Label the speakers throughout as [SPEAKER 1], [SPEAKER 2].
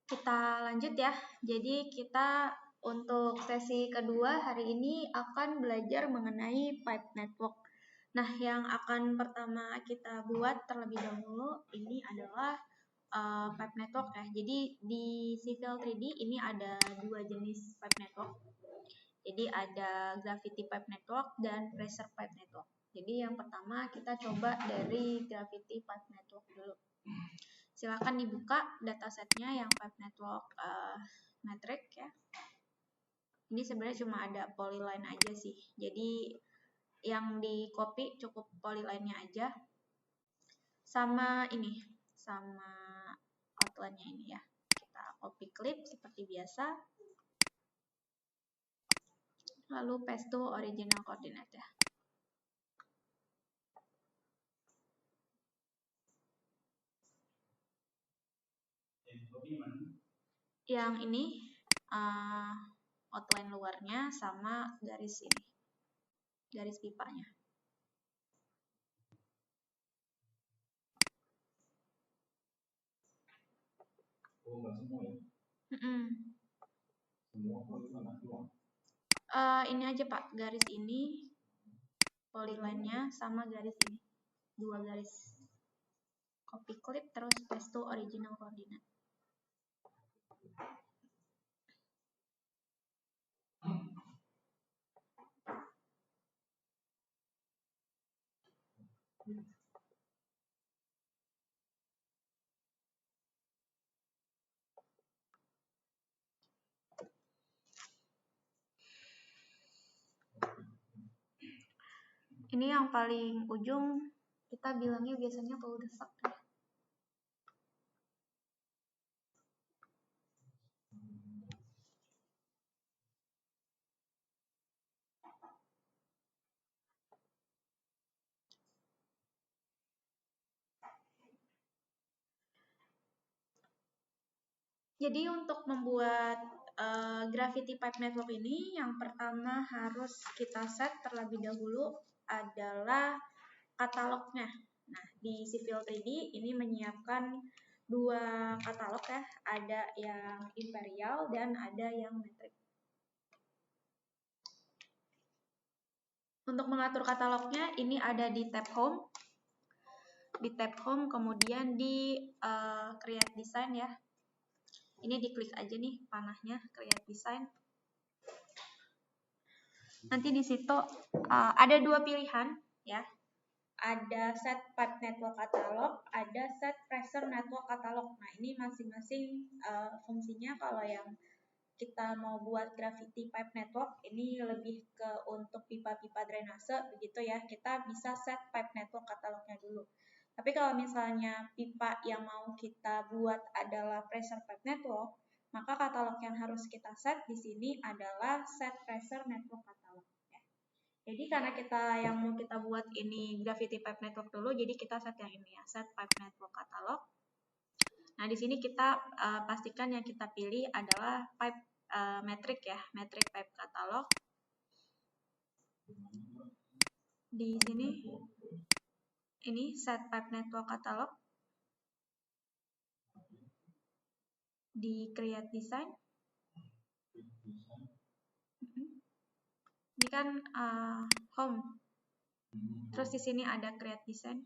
[SPEAKER 1] Kita lanjut ya. Jadi kita untuk sesi kedua hari ini akan belajar mengenai pipe network. Nah, yang akan pertama kita buat terlebih dahulu ini adalah pipe network ya. Jadi di Civil 3D ini ada dua jenis pipe network. Jadi ada gravity pipe network dan pressure pipe network. Jadi yang pertama kita coba dari gravity pipe network dulu. Silakan dibuka datasetnya yang pipe network metric ya. Ini sebenarnya cuma ada polyline aja sih. Jadi yang di copy cukup polyline-nya aja. Sama ini, sama outline-nya ini ya. Kita copy clip seperti biasa. Lalu paste to original coordinate ya. Yang ini outline luarnya sama garis ini, garis pipanya.
[SPEAKER 2] Oh, nggak semua ya? Semua polyline doang?
[SPEAKER 1] Ini aja Pak, garis ini, polyline-nya sama garis ini, dua garis. Copy clip terus paste to original coordinate. Ini yang paling ujung kita bilangnya biasanya cul-de-sac ya. Jadi untuk membuat gravity pipe network ini, yang pertama harus kita set terlebih dahulu adalah katalognya. Nah, di Civil 3D ini menyiapkan dua katalog ya, ada yang imperial dan ada yang metric. Untuk mengatur katalognya, ini ada di tab home. Di tab home, kemudian di create design ya. Ini diklik aja nih panahnya, create design. Nanti di situ ada dua pilihan ya. Ada set pipe network catalog, ada set pressure network catalog. Nah, ini masing-masing fungsinya. Kalau yang kita mau buat gravity pipe network, ini lebih ke untuk pipa-pipa drainase begitu ya. Kita bisa set pipe network katalognya dulu. Tapi kalau misalnya pipa yang mau kita buat adalah pressure pipe network, maka katalog yang harus kita set di sini adalah set pressure network catalog. Jadi karena kita yang mau kita buat ini gravity pipe network dulu, jadi kita set yang ini ya, set pipe network catalog. Nah, di sini kita pastikan yang kita pilih adalah pipe metric ya, metric pipe catalog. Di sini ini set pipe network catalog. Di create design. Ini kan home. Terus di sini ada create design.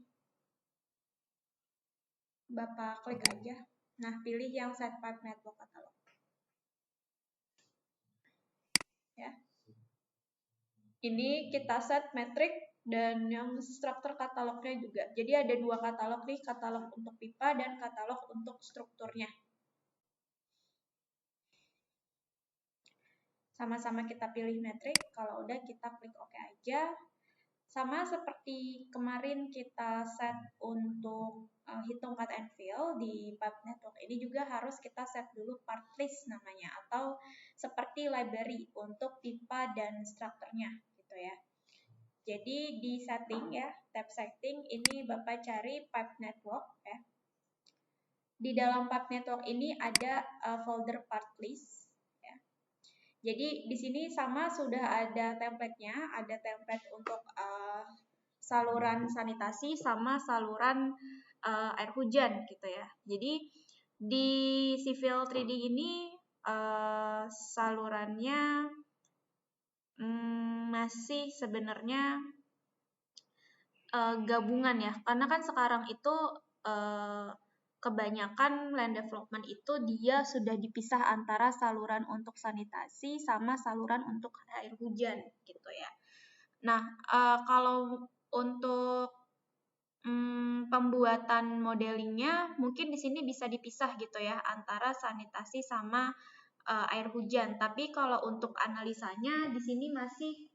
[SPEAKER 1] Bapak klik aja. Nah, pilih yang set pipe network catalog. Ya. Ini kita set metric dan yang struktur katalognya juga. Jadi ada dua katalog nih, katalog untuk pipa dan katalog untuk strukturnya. Sama-sama kita pilih metric, kalau udah kita klik OK aja. Sama seperti kemarin kita set untuk hitung cut and fill di pipe network, ini juga harus kita set dulu part list namanya, atau seperti library untuk pipa dan strukturnya gitu ya. Jadi di setting ya, tab setting ini Bapak cari pipe network ya. Di dalam pipe network ini ada folder part list ya. Jadi di sini sama sudah ada template-nya, ada template untuk saluran sanitasi sama saluran air hujan gitu ya. Jadi Di Civil 3D ini salurannya masih sebenarnya gabungan ya, karena kan sekarang itu kebanyakan land development itu dia sudah dipisah antara saluran untuk sanitasi sama saluran untuk air hujan gitu ya. Nah, kalau untuk pembuatan modelingnya mungkin di sini bisa dipisah gitu ya antara sanitasi sama air hujan. Tapi kalau untuk analisanya di sini masih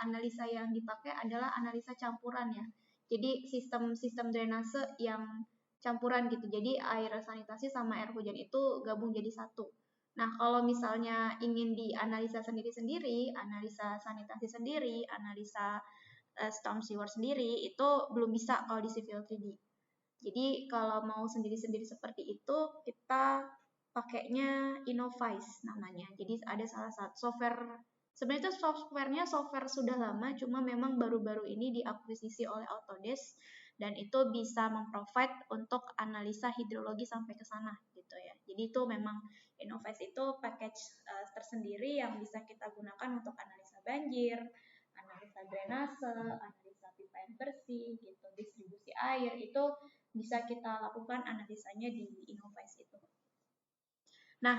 [SPEAKER 1] analisa yang dipakai adalah analisa campuran ya. Jadi sistem drainase yang campuran gitu. Jadi air sanitasi sama air hujan itu gabung jadi satu. Nah, kalau misalnya ingin dianalisa sendiri-sendiri, analisa sanitasi sendiri, analisa storm sewer sendiri, itu belum bisa kalau di Civil 3D. Jadi kalau mau sendiri-sendiri seperti itu, kita pakainya Innovize namanya. Jadi ada salah satu software, sebenarnya itu softwarenya software sudah lama, cuma memang baru-baru ini diakuisisi oleh Autodesk dan itu bisa memprovide untuk analisa hidrologi sampai ke sana gitu ya. Jadi itu memang Innovize itu package tersendiri yang bisa kita gunakan untuk analisa banjir, analisa drainase, analisa pipa yang bersih gitu, distribusi air itu bisa kita lakukan analisanya di Innovize itu. Nah,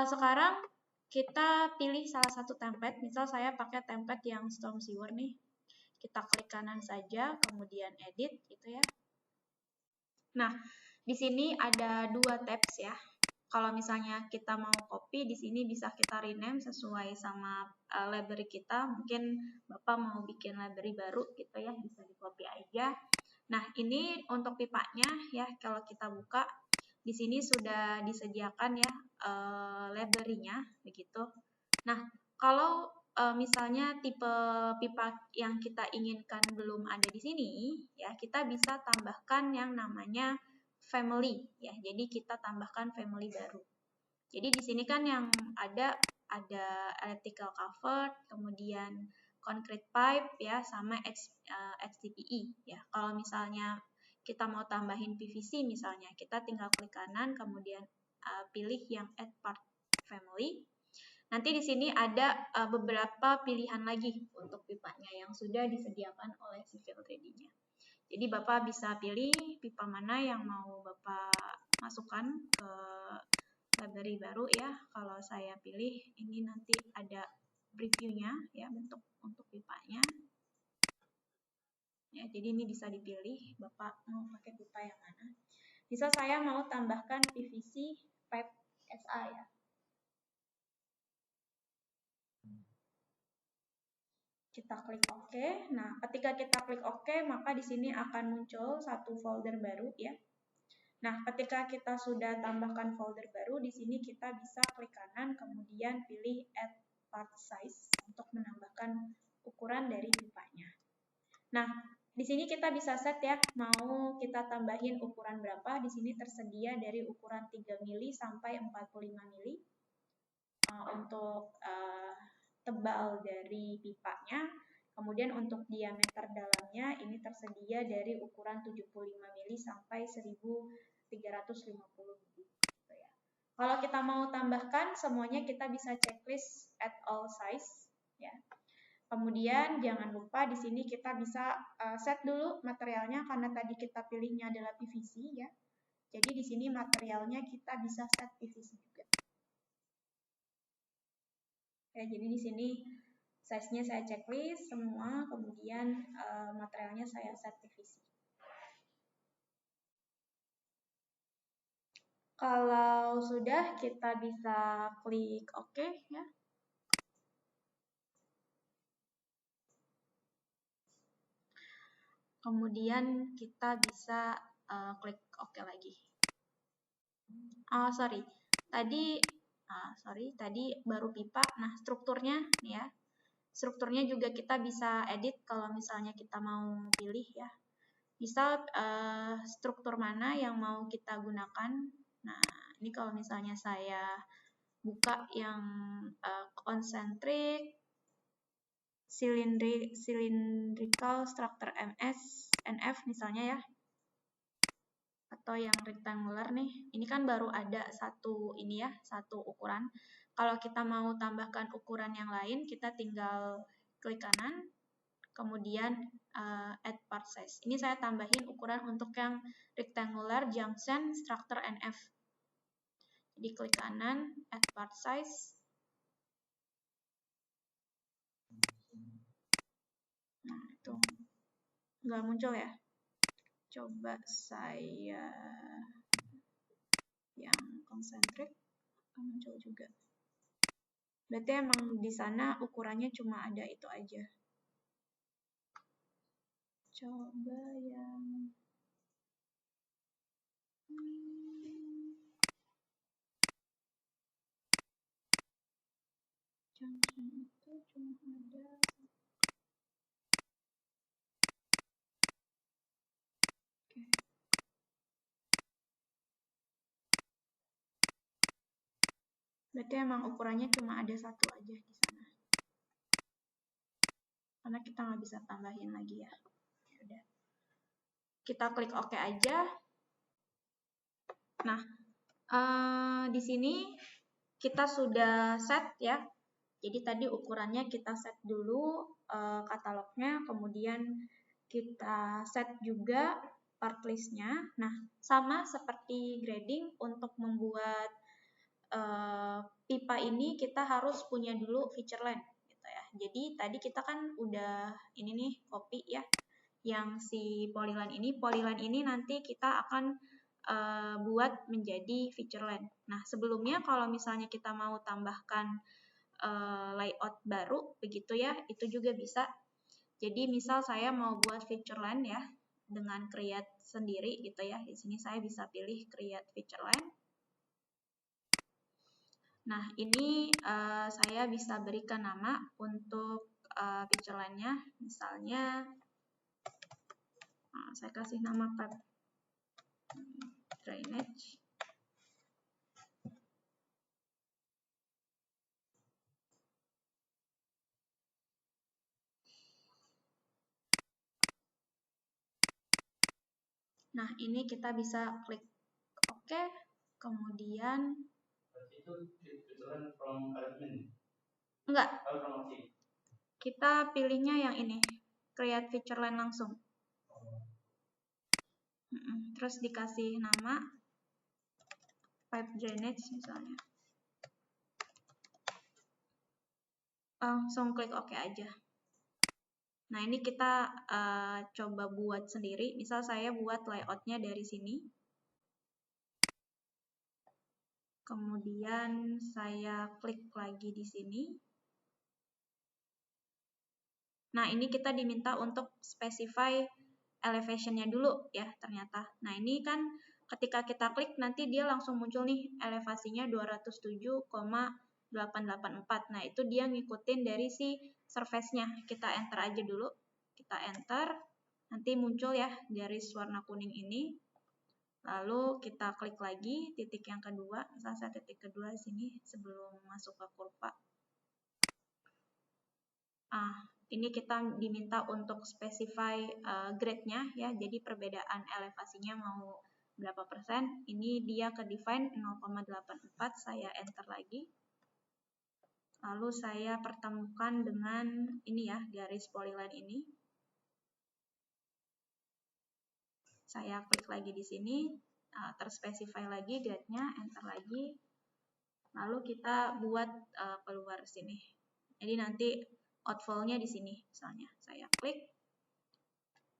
[SPEAKER 1] sekarang kita pilih salah satu template. Misal saya pakai template yang storm sewer nih. Kita klik kanan saja, kemudian edit gitu ya. Nah, di sini ada dua tabs ya. Kalau misalnya kita mau copy, di sini bisa kita rename sesuai sama library kita. Mungkin Bapak mau bikin library baru gitu ya, bisa di copy aja. Nah, ini untuk pipanya ya, kalau kita buka, di sini sudah disediakan ya library-nya begitu. Nah, kalau misalnya tipe pipa yang kita inginkan belum ada di sini, ya kita bisa tambahkan yang namanya family ya. Jadi kita tambahkan family baru. Jadi di sini kan yang ada electrical cover, kemudian concrete pipe ya, sama HDPE ya. Kalau misalnya kita mau tambahin PVC misalnya, kita tinggal klik kanan, kemudian pilih yang add part family. Nanti di sini ada beberapa pilihan lagi untuk pipanya yang sudah disediakan oleh Civil 3D-nya. Jadi Bapak bisa pilih pipa mana yang mau Bapak masukkan ke library baru ya. Kalau saya pilih ini nanti ada previewnya ya bentuk untuk pipanya. Ya, jadi ini bisa dipilih Bapak mau pakai pipa yang mana. Misal saya mau tambahkan PVC pipe SA ya. Kita klik OK. Nah, ketika kita klik OK, maka di sini akan muncul satu folder baru ya. Nah, ketika kita sudah tambahkan folder baru, di sini kita bisa klik kanan, kemudian pilih Add Part Size untuk menambahkan ukuran dari pipanya. Nah, di sini kita bisa set ya, mau kita tambahin ukuran berapa. Di sini tersedia dari ukuran 3 mili sampai 45 mili untuk tebal dari pipanya. Kemudian untuk diameter dalamnya ini tersedia dari ukuran 75 mili sampai 1350 mili. Gitu ya. Kalau kita mau tambahkan semuanya kita bisa checklist add all size ya. Kemudian jangan lupa di sini kita bisa set dulu materialnya karena tadi kita pilihnya adalah PVC ya. Jadi di sini materialnya kita bisa set PVC juga. Ya, jadi di sini size-nya saya checklist semua, kemudian materialnya saya set PVC. Kalau sudah, kita bisa klik OK ya. Kemudian kita bisa klik OK lagi. Oh, sorry. Tadi baru pipa. Nah, strukturnya nih ya. Strukturnya juga kita bisa edit kalau misalnya kita mau pilih ya. Misal struktur mana yang mau kita gunakan. Nah, ini kalau misalnya saya buka yang concentric cylindrical structure MS NF misalnya ya. atau yang rectangular nih, ini kan baru ada satu ini ya, satu ukuran. Kalau kita mau tambahkan ukuran yang lain, kita tinggal klik kanan, kemudian add part size. Ini saya tambahin ukuran untuk yang rectangular, junction, structure, NF. Jadi klik kanan, add part size. Nah, itu nggak muncul ya. Coba saya yang konsentrik, muncul juga. Berarti emang di sana ukurannya cuma ada itu aja. Coba yang junction itu cuma ada. Oke. Berarti emang ukurannya cuma ada satu aja di sana. Karena kita nggak bisa tambahin lagi ya. Udah. Kita klik OK aja. Nah, di sini kita sudah set ya. Jadi tadi ukurannya kita set dulu katalognya, kemudian kita set juga part list-nya. Nah, sama seperti grading, untuk membuat pipa ini kita harus punya dulu feature line gitu ya. Jadi tadi kita kan udah ini nih copy ya, yang si polyline ini nanti kita akan buat menjadi feature line. Nah, sebelumnya kalau misalnya kita mau tambahkan layout baru begitu ya, itu juga bisa. Jadi misal saya mau buat feature line ya dengan create sendiri gitu ya. Di sini saya bisa pilih create feature line. Nah, ini saya bisa berikan nama untuk feature line-nya. Misalnya saya kasih nama pipe drainage. Nah, ini kita bisa klik OK, kemudian
[SPEAKER 2] itu feature from admin.
[SPEAKER 1] Enggak. Kita pilihnya yang ini, create feature line langsung. Terus dikasih nama pipe drainage misalnya. Langsung klik OK aja. Nah, ini kita coba buat sendiri. Misal saya buat layoutnya dari sini. Kemudian saya klik lagi di sini. Nah, ini kita diminta untuk specify elevation-nya dulu ya ternyata. Nah, ini kan ketika kita klik nanti dia langsung muncul nih elevasinya 207,884. Nah, itu dia ngikutin dari si surface-nya. Kita enter aja dulu. Kita enter. Nanti muncul ya garis warna kuning ini. Lalu kita klik lagi titik yang kedua. Misalnya saya titik kedua sini sebelum masuk ke kurva. Ini kita diminta untuk specify grade-nya ya, jadi perbedaan elevasinya mau berapa persen. Ini dia ke define 0,84, saya enter lagi. Lalu saya pertemukan dengan ini ya, garis polyline ini. Saya klik lagi di sini, terspesify lagi grade-nya, enter lagi. Lalu kita buat keluar sini. Jadi nanti outfall-nya di sini misalnya. Saya klik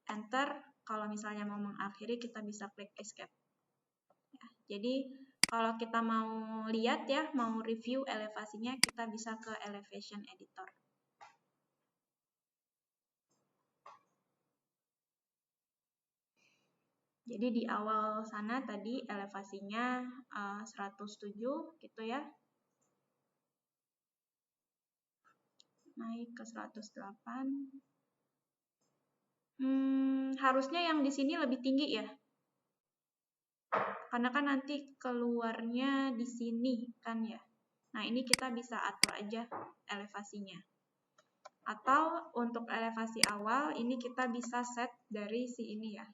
[SPEAKER 1] enter, kalau misalnya mau mengakhiri kita bisa klik escape. Ya, jadi kalau kita mau lihat ya, mau review elevasinya, kita bisa ke elevation editor. Jadi di awal sana tadi elevasinya 107 gitu ya. Naik ke 108. Harusnya yang di sini lebih tinggi ya. Karena kan nanti keluarnya di sini kan ya. Nah, ini kita bisa atur aja elevasinya. Atau untuk elevasi awal ini kita bisa set dari si ini ya.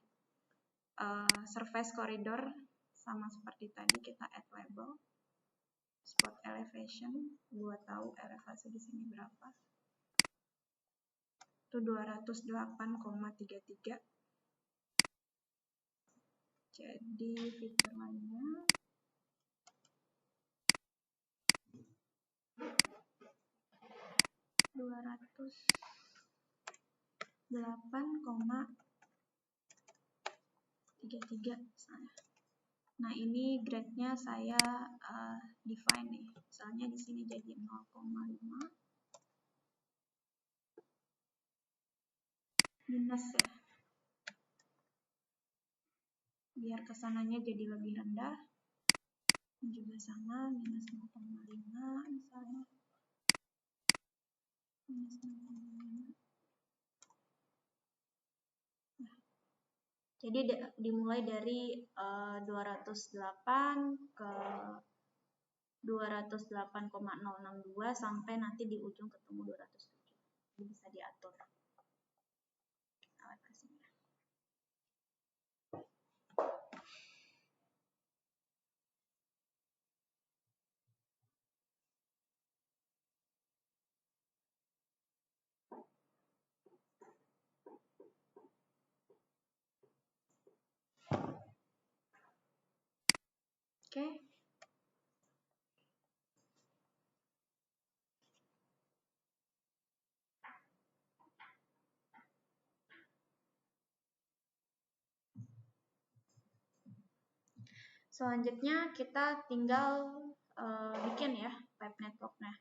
[SPEAKER 1] surface corridor, sama seperti tadi kita add label spot elevation buat tahu elevasi di sini berapa. Itu 208,33. Jadi fitur lainnya (208,33) misalnya. Nah, ini grade-nya saya define nih. Misalnya di sini jadi 0,5 minus ya. Biar kesananya jadi lebih rendah. Ini juga sama, minus 0,5 misalnya. Minus 0,5. Nah, jadi dimulai dari 208 ke 208,062 sampai nanti di ujung ketemu 207. Jadi bisa diatur elevasinya. Oke. Selanjutnya kita tinggal bikin ya pipe network-nya.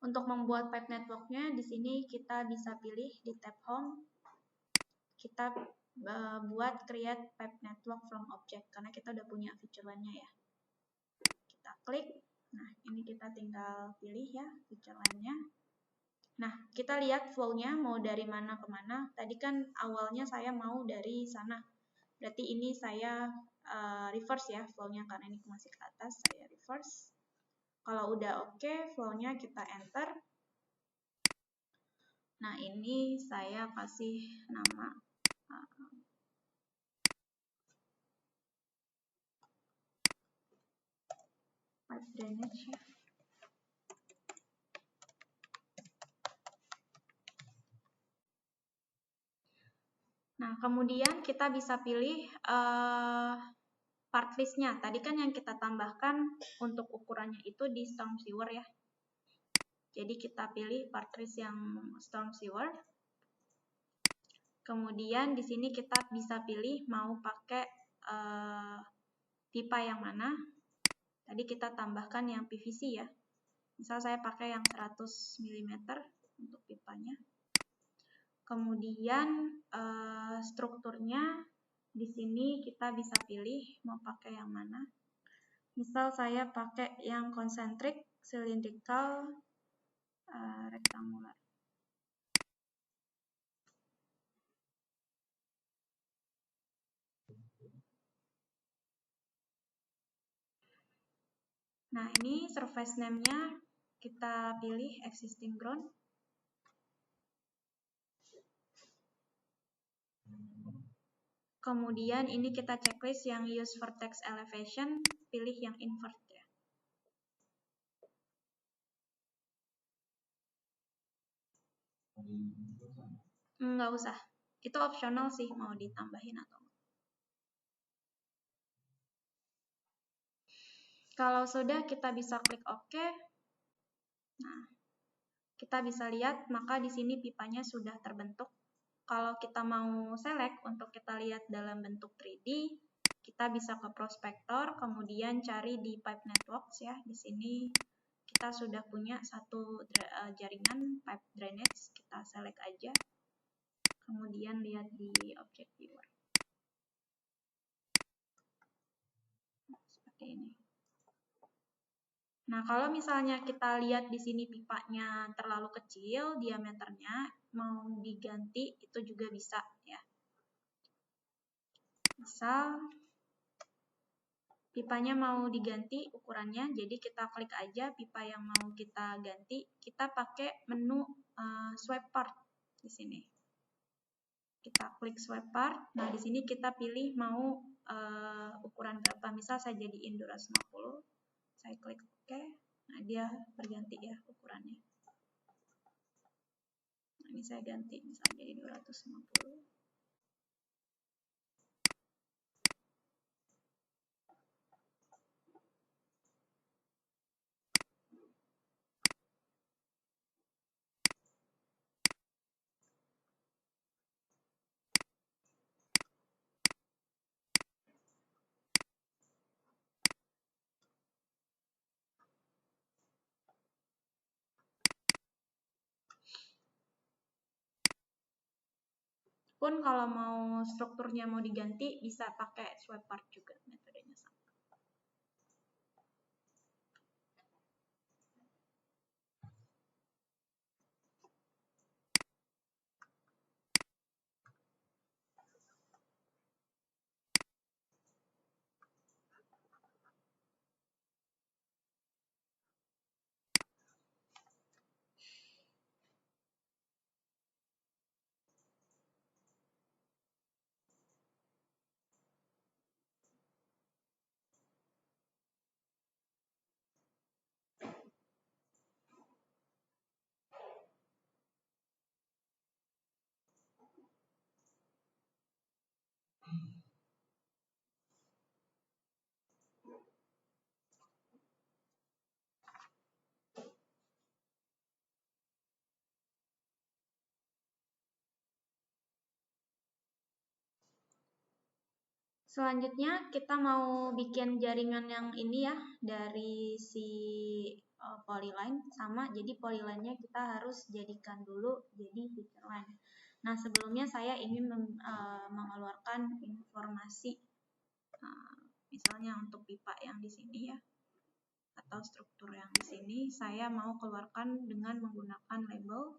[SPEAKER 1] Untuk membuat pipe network-nya di sini kita bisa pilih di tab home. Kita buat create pipe network from object karena kita udah punya feature lainnya ya. Kita klik. Nah, ini kita tinggal pilih ya feature lainnya. Nah, kita lihat flow-nya mau dari mana ke mana. Tadi kan awalnya saya mau dari sana. Berarti ini saya reverse ya flow-nya karena ini masih ke atas, saya reverse. Kalau udah oke, flow-nya kita enter. Nah, ini saya kasih nama pipe drainage ya. Nah, kemudian kita bisa pilih part list-nya. Tadi kan yang kita tambahkan untuk ukurannya itu di storm sewer ya. Jadi kita pilih part list yang storm sewer. Kemudian di sini kita bisa pilih mau pakai pipa yang mana. Tadi kita tambahkan yang PVC ya. Misal saya pakai yang 100 mm untuk pipanya. Kemudian strukturnya di sini kita bisa pilih mau pakai yang mana. Misal saya pakai yang concentric, cylindrical, rectangular. Nah, ini surface name-nya kita pilih existing ground. Kemudian ini kita checklist yang use vertex elevation, pilih yang invert ya. Nggak usah, itu optional sih mau ditambahin atau enggak. Kalau sudah kita bisa klik OK. Nah, kita bisa lihat maka di sini pipanya sudah terbentuk. Kalau kita mau select untuk kita lihat dalam bentuk 3D, kita bisa ke prospektor, kemudian cari di pipe networks ya. Di sini kita sudah punya satu jaringan pipe drainage, kita select aja. Kemudian lihat di object viewer. Seperti ini. Nah, kalau misalnya kita lihat di sini pipanya terlalu kecil diameternya, mau diganti itu juga bisa ya. Misal pipanya mau diganti ukurannya, jadi kita klik aja pipa yang mau kita ganti, kita pakai menu swipe part di sini. kita klik swipe part. Nah, di sini kita pilih mau ukuran berapa. Misal saya jadiin 250. Saya klik OK. Nah, dia berganti ya ukurannya. Nah, ini saya ganti misalnya jadi 250. Pun kalau mau strukturnya mau diganti, bisa pakai swipe part juga, metodenya sama. Selanjutnya kita mau bikin jaringan yang ini ya, dari si polyline sama. Jadi polyline-nya kita harus jadikan dulu jadi feature line. Nah, sebelumnya saya ingin mengeluarkan informasi, misalnya untuk pipa yang di sini ya, atau struktur yang di sini, saya mau keluarkan dengan menggunakan label.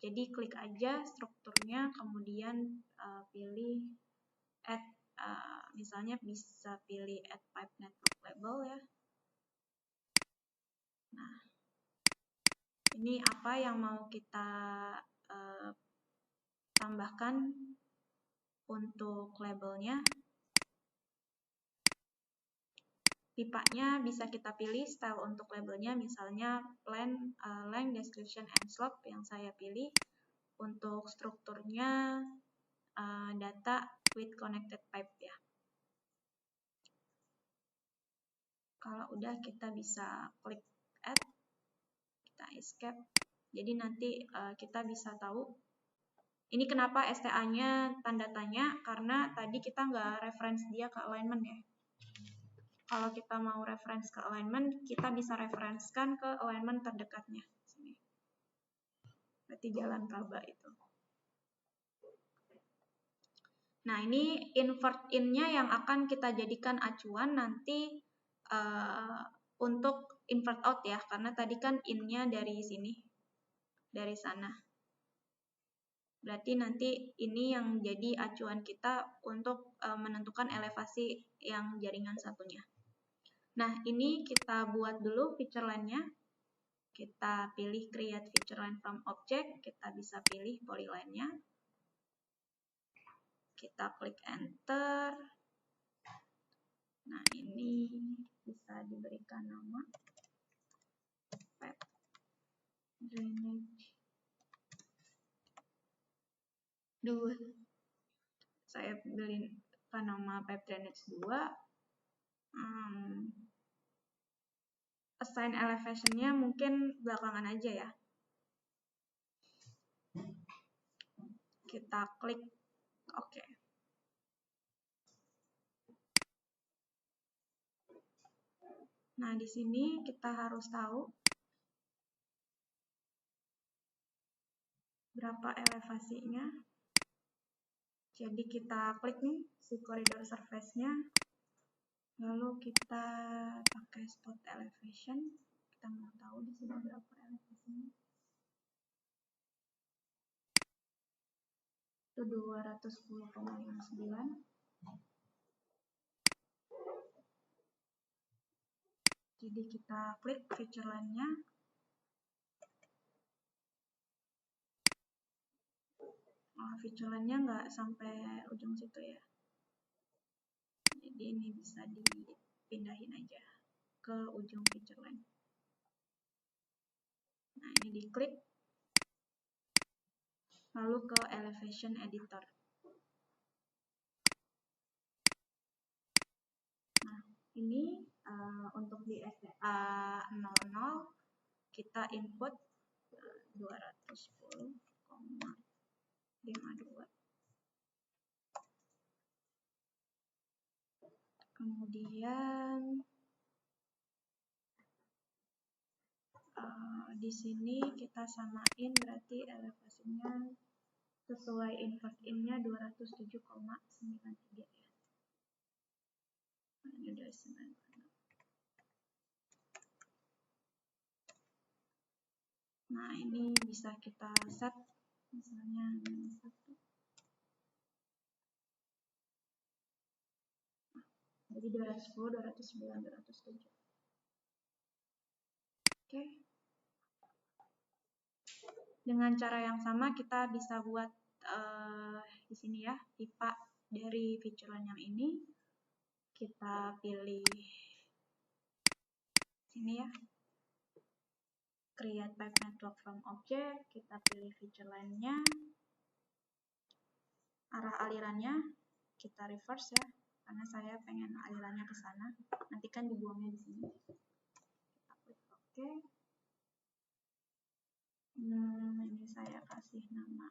[SPEAKER 1] Jadi klik aja strukturnya, kemudian pilih add. Misalnya bisa pilih add pipe network label ya. Nah, ini apa yang mau kita tambahkan untuk labelnya. Pipanya bisa kita pilih style untuk labelnya, misalnya length, description, and slope yang saya pilih. Untuk strukturnya data with connected pipe ya. Kalau udah kita bisa klik add, kita escape. Jadi nanti kita bisa tahu. Ini kenapa STA-nya tanda tanya, karena tadi kita nggak reference dia ke alignment ya. Kalau kita mau reference ke alignment, kita bisa referenskan ke alignment terdekatnya. Sini. Berarti jalan kaba itu. Nah, ini invert in-nya yang akan kita jadikan acuan nanti untuk invert out ya, karena tadi kan in-nya dari sini, dari sana. Berarti nanti ini yang jadi acuan kita untuk menentukan elevasi yang jaringan satunya. Nah, ini kita buat dulu feature line-nya. Kita pilih create feature line from object, kita bisa pilih polyline-nya. Kita klik enter. Nah, ini bisa diberikan nama pipe drainage 2. Saya berikan nama pipe drainage 2. Assign elevation-nya mungkin belakangan aja ya. Kita klik OK. Nah, di sini kita harus tahu berapa elevasinya. Jadi kita klik nih si koridor surface-nya. Lalu kita pakai spot elevation. Kita mau tahu di sini berapa elevasinya. Itu 210,59. Jadi kita klik feature line-nya. feature line-nya nggak sampai ujung situ ya. Jadi ini bisa dipindahin aja ke ujung feature line. Nah, ini diklik, lalu ke elevation editor. Nah, ini untuk di SDA 00 kita input 210,52. Kemudian di sini kita samain berarti elevasinya sesuai invert in-nya 207,93 ya. Nah, ini udah 96. Nah, ini bisa kita set misalnya 1. Jadi 210, 209, 207. Oke. Dengan cara yang sama kita bisa buat di sini ya, pipa dari feature line yang ini. Kita pilih sini ya. Create pipe network from object, kita pilih feature line-nya. Arah alirannya kita reverse ya, karena saya pengen alirannya ke sana. Nanti kan dibuangnya di sini. Kita klik OK. Ini saya kasih nama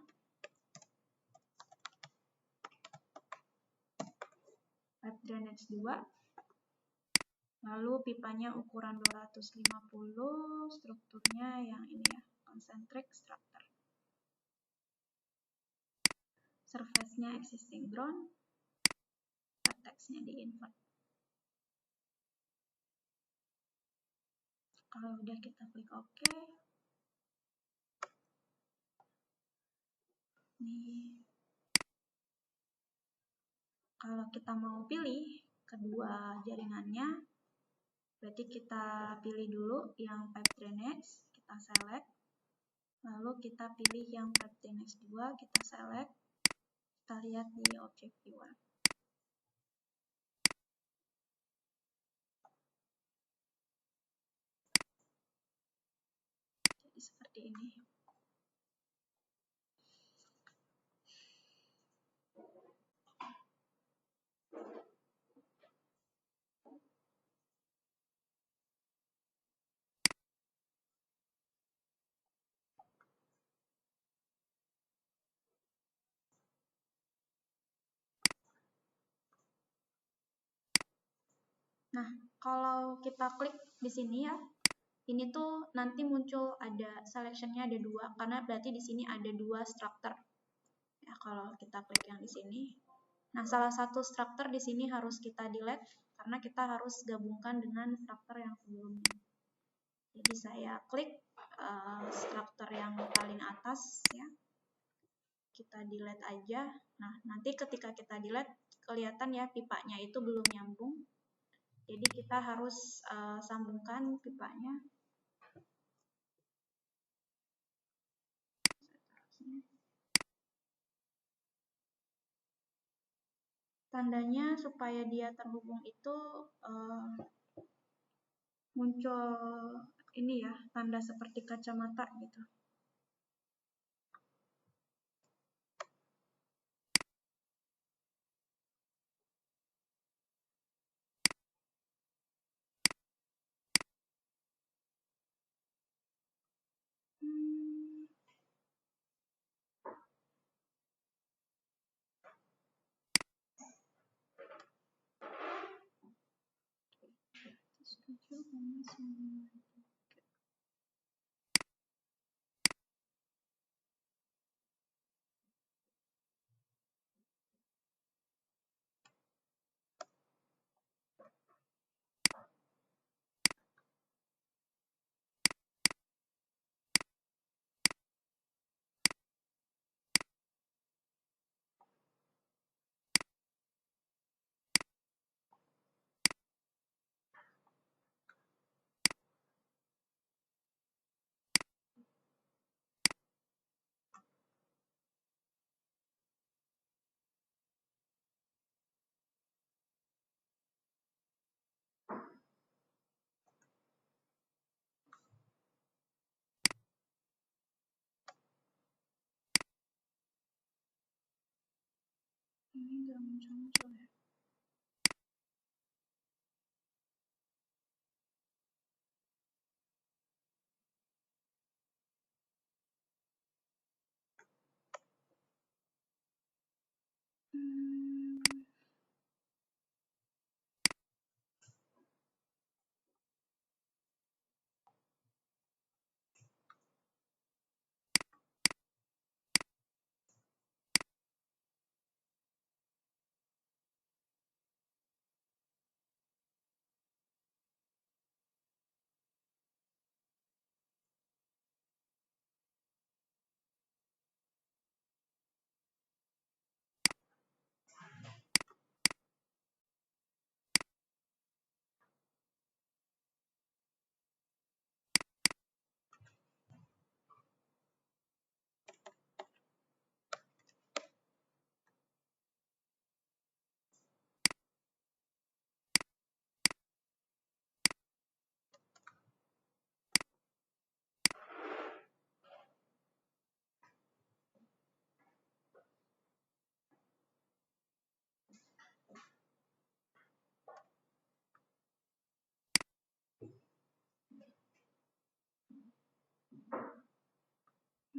[SPEAKER 1] pipe drainage 2. Lalu pipanya ukuran 250, strukturnya yang ini ya, concentric structure. Surface-nya existing ground, vertex-nya di invert. Kalau udah kita klik OK. Nih. Kalau kita mau pilih kedua jaringannya, berarti kita pilih dulu yang pipe drainage, kita select. Lalu kita pilih yang pipe drainage 2, kita select. Kita lihat di object viewer. Jadi seperti ini. Nah, kalau kita klik di sini ya, ini tuh nanti muncul ada selection-nya ada 2, karena berarti di sini ada 2 structure. Ya, kalau kita klik yang di sini. Nah, salah satu structure di sini harus kita delete, karena kita harus gabungkan dengan structure yang sebelumnya. Jadi saya klik structure yang paling atas ya. Kita delete aja. Nah, nanti ketika kita delete, kelihatan ya pipanya itu belum nyambung. Jadi kita harus sambungkan pipanya. Tandanya supaya dia terhubung itu muncul ini ya, tanda seperti kacamata gitu. Ini nggak muncul-muncul ya.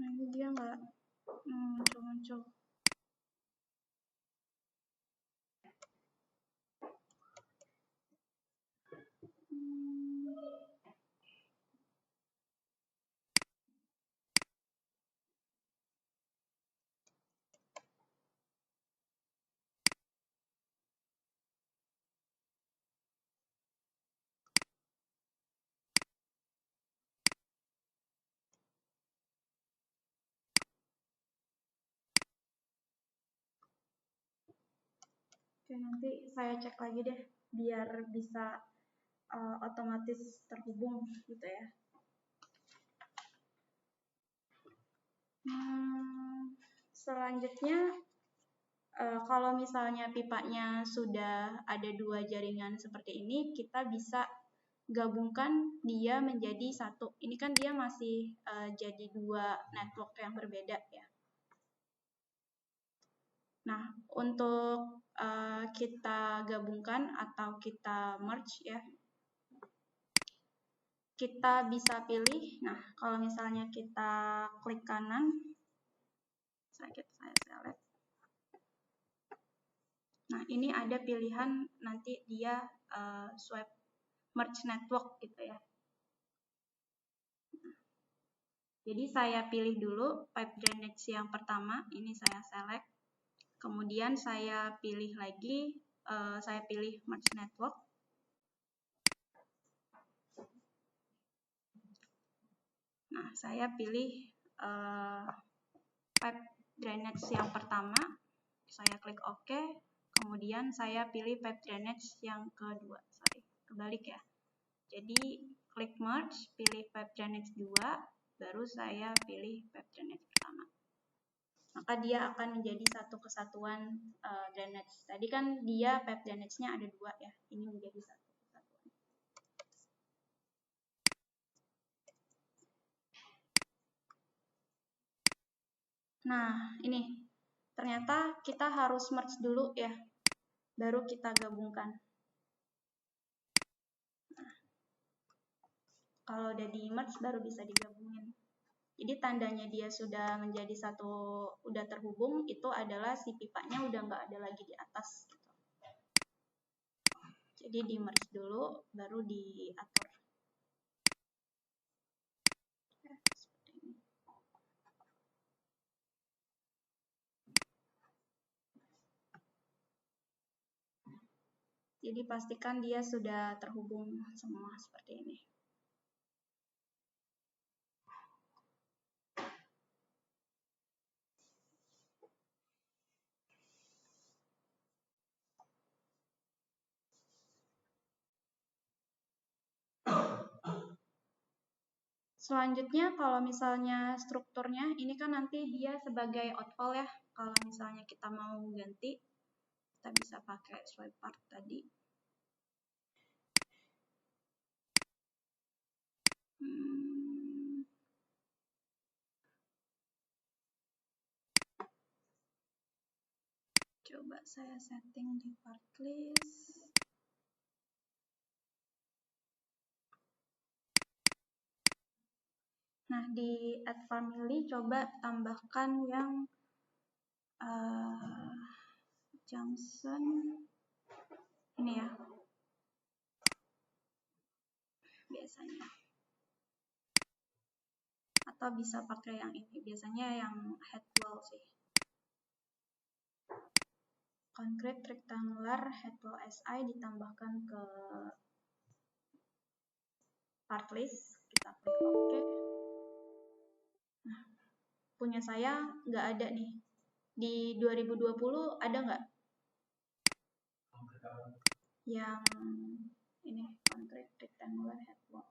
[SPEAKER 1] Nah, ini dia nggak muncul-muncul. Oke, nanti saya cek lagi deh biar bisa otomatis terhubung gitu ya. Selanjutnya kalau misalnya pipanya sudah ada 2 jaringan seperti ini, kita bisa gabungkan dia menjadi satu. Ini kan dia masih jadi 2 network yang berbeda ya. Nah, untuk kita gabungkan atau kita merge ya, kita bisa pilih. Nah, kalau misalnya kita klik kanan, saya select. Nah, ini ada pilihan nanti dia swipe merge network gitu ya. Jadi saya pilih dulu pipe drainage yang pertama, ini saya select. Kemudian saya pilih lagi, saya pilih merge network. Nah, saya pilih pipe drainage yang pertama, saya klik OK. Kemudian saya pilih pipe drainage yang kedua, kebalik ya. Jadi klik merge, pilih pipe drainage 2, baru saya pilih pipe drainage pertama. Maka dia akan menjadi satu kesatuan drainage. Tadi kan dia pipe drainage-nya ada 2 ya, ini menjadi satu kesatuan. Nah, ini ternyata kita harus merge dulu ya, baru kita gabungkan. Nah, kalau udah di merge baru bisa digabungin. Jadi tandanya dia sudah menjadi satu, udah terhubung, itu adalah si pipanya udah nggak ada lagi di atas. Gitu. Jadi di merge dulu, baru diatur. Ya, seperti ini. Jadi pastikan dia sudah terhubung semua seperti ini. Selanjutnya kalau misalnya strukturnya, ini kan nanti dia sebagai outfall ya. Kalau misalnya kita mau ganti, kita bisa pakai swipe part tadi. Coba saya setting di part list. Nah, di add family coba tambahkan yang Johnson ini ya, biasanya. Atau bisa pakai yang ini, biasanya yang head wall sih. Concrete rectangular head wall SI ditambahkan ke part list, kita klik OK. Nah, punya saya nggak ada nih. Di 2020 ada nggak? Yang ini, concrete rectangular head wall.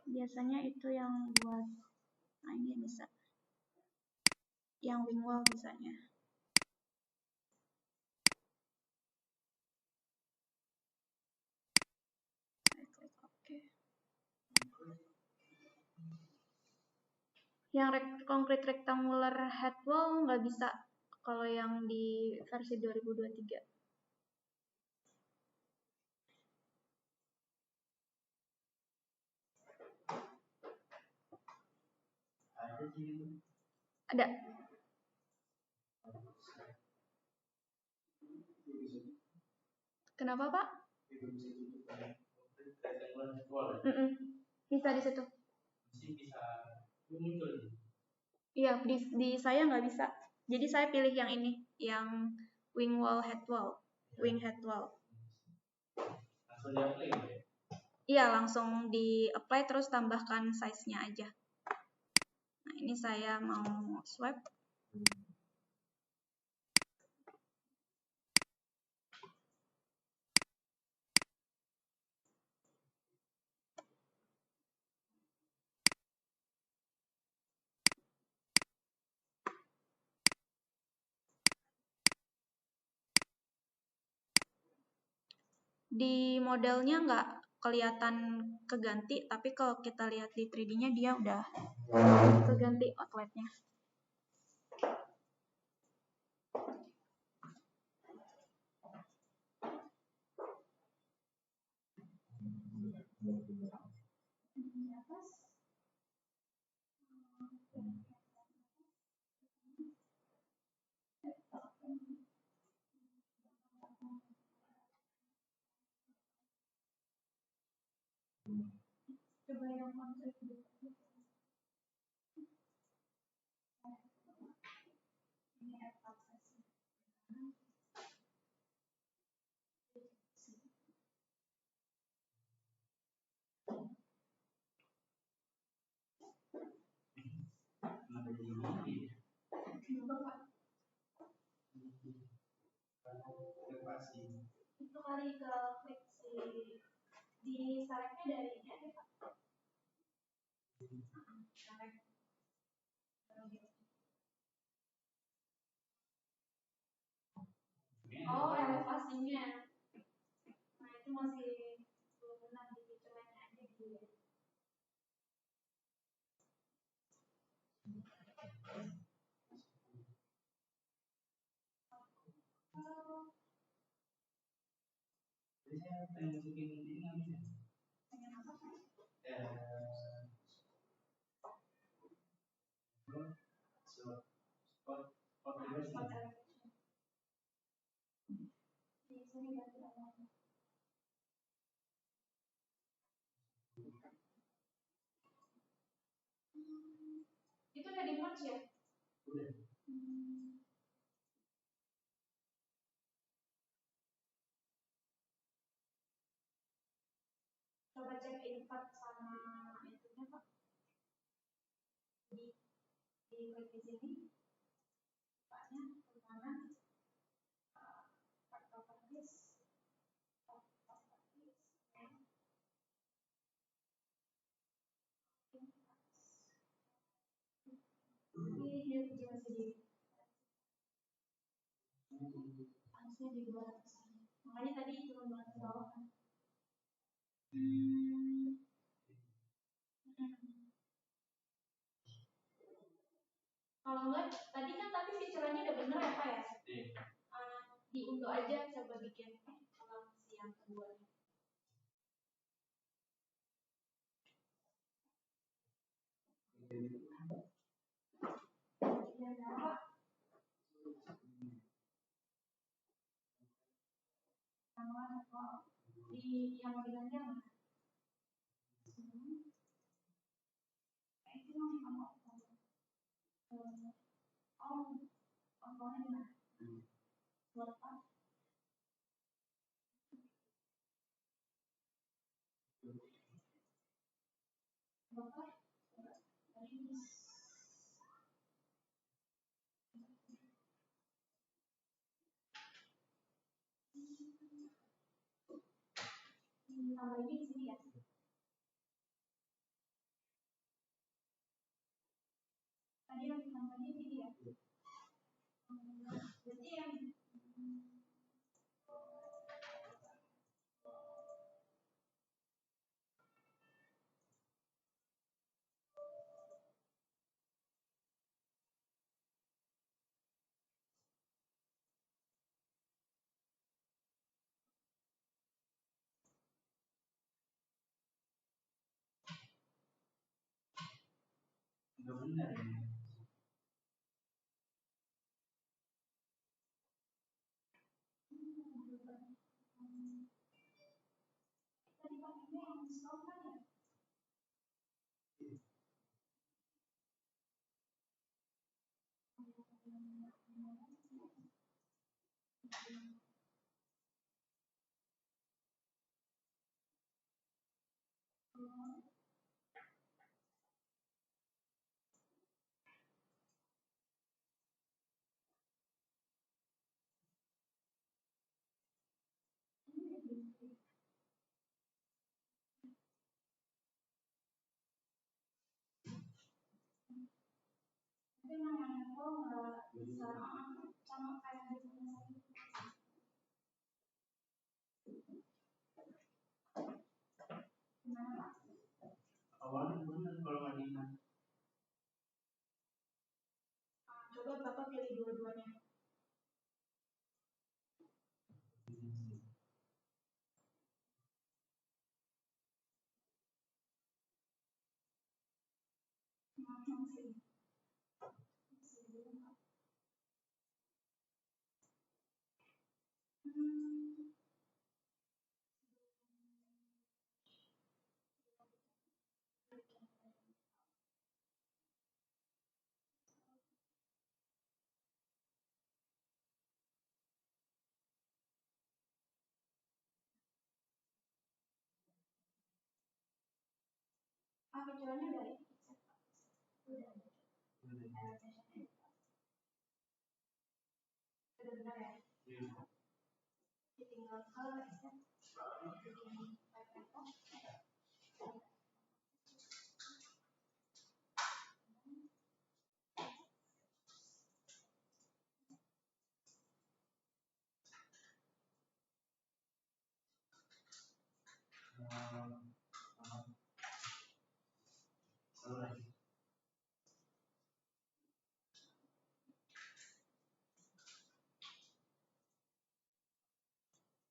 [SPEAKER 1] Biasanya itu yang buat, nah ini bisa. Yang wing wall bisanya. Saya klik OK. Yang concrete rectangular head wall nggak bisa kalau yang di versi 2023. Ada. Kenapa, Pak? Bisa di situ. Iya, di saya nggak bisa. Jadi saya pilih yang ini, yang wing wall head wall, wing head wall.
[SPEAKER 2] Langsung di apply ya?
[SPEAKER 1] Iya, langsung di apply terus tambahkan size-nya aja. Nah, ini saya mau swipe. Di modelnya nggak kelihatan keganti, tapi kalau kita lihat di 3D-nya dia udah keganti outletnya. Coba yang konkret dulu. Ini advance. Itu kali ke klik di selectnya dari ini aja, Pak. Oh, elevasinya. Nah, itu masih belum benar, dicobain aja dulu.
[SPEAKER 2] Jadi saya pengen masukin ini namanya.
[SPEAKER 1] Pengen apa, Pak?
[SPEAKER 2] Spot elevation.
[SPEAKER 1] Di sini ganti apa? Itu udah di merge ya?
[SPEAKER 2] Udah.
[SPEAKER 1] Coba cek invert sama itunya, Pak. Di klik di sini. Paknya ke kanan. Part properties. Ini dia masih di harusnya di bawah sana. Makanya tadi turun banget ke bawah kan. Kalau enggak, tadi kan tapi fiturnya udah bener ya Pak ya?
[SPEAKER 2] Iya.
[SPEAKER 1] Diunduh aja, coba bikin kalau yang kedua. Di yang mau diganti yang mana? Itu yang kamu di mana? Buat apa? Bapak, tambah ini di sini ya. Tadi yang tambahnya ini ya. Berarti yang
[SPEAKER 2] Udah benar ya.
[SPEAKER 1] tadi pakainya yang diskon kan ya? Tapi memang itu nggak bisa sama kayak di rumah sakit. Gimana Pak?
[SPEAKER 2] Awalnya benar kalau nggak diingat.
[SPEAKER 1] Coba Bapak pilih dua-duanya. Masih. Fiturnya dari udah benar ya?
[SPEAKER 2] Iya.
[SPEAKER 1] Tinggal color ya. Bikin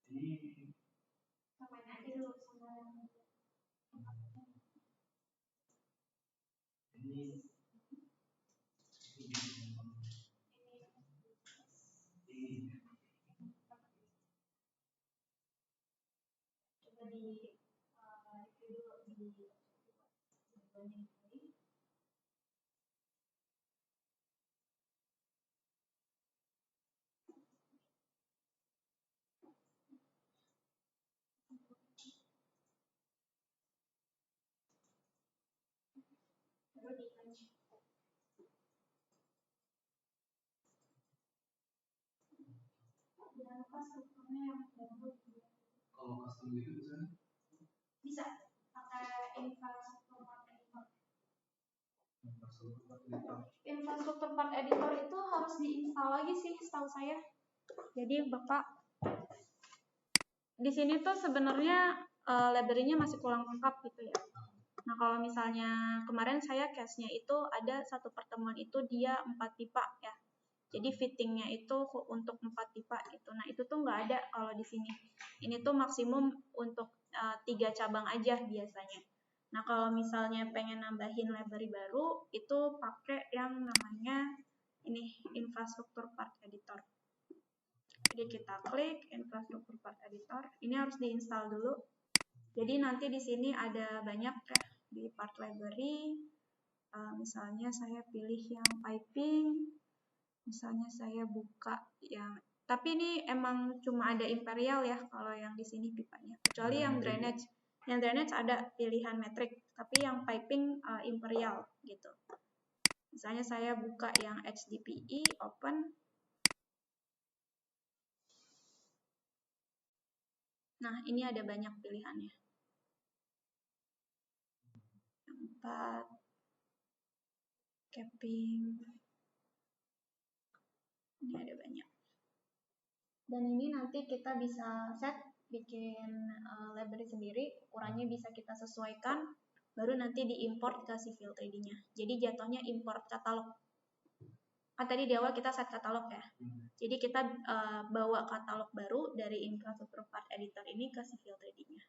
[SPEAKER 2] Ini
[SPEAKER 1] samain aja dulu sama
[SPEAKER 2] ini
[SPEAKER 1] coba di review dulu di banding kali. Baru di punch. Jangan lupa strukturnya yang baru.
[SPEAKER 2] kalau custom gitu bisa?
[SPEAKER 1] Bisa pakai infrastruktur part editor. Infrastruktur part editor itu harus diinstal lagi sih setahu saya. Jadi Bapak di sini tuh sebenarnya library-nya masih kurang lengkap gitu ya. Nah, kalau misalnya kemarin saya case-nya itu ada satu pertemuan itu dia 4 pipa ya. Jadi fittingnya itu untuk 4 pipa gitu. Nah, itu tuh nggak ada kalau di sini. Ini tuh maksimum untuk 3 cabang aja biasanya. Nah, kalau misalnya pengen nambahin library baru, itu pakai yang namanya ini infrastruktur part editor. Jadi kita klik infrastruktur part editor. Ini harus diinstal dulu. Jadi nanti di sini ada banyak ya di part library. Misalnya saya pilih yang piping. Misalnya saya buka yang, tapi ini emang cuma ada imperial ya kalau yang di sini pipanya. Kecuali yang drainage. Yang drainage ada pilihan metrik, tapi yang piping imperial gitu. Misalnya saya buka yang HDPE, open. Nah, ini ada banyak pilihannya. Yang 4, capping. Ini ada banyak. Dan ini nanti kita bisa set, bikin library sendiri, ukurannya bisa kita sesuaikan, baru nanti diimport ke Civil 3D-nya. Jadi jatuhnya import katalog. Kan tadi di awal kita set katalog ya. Jadi kita bawa katalog baru dari infrastruktur part editor ini ke Civil 3D-nya.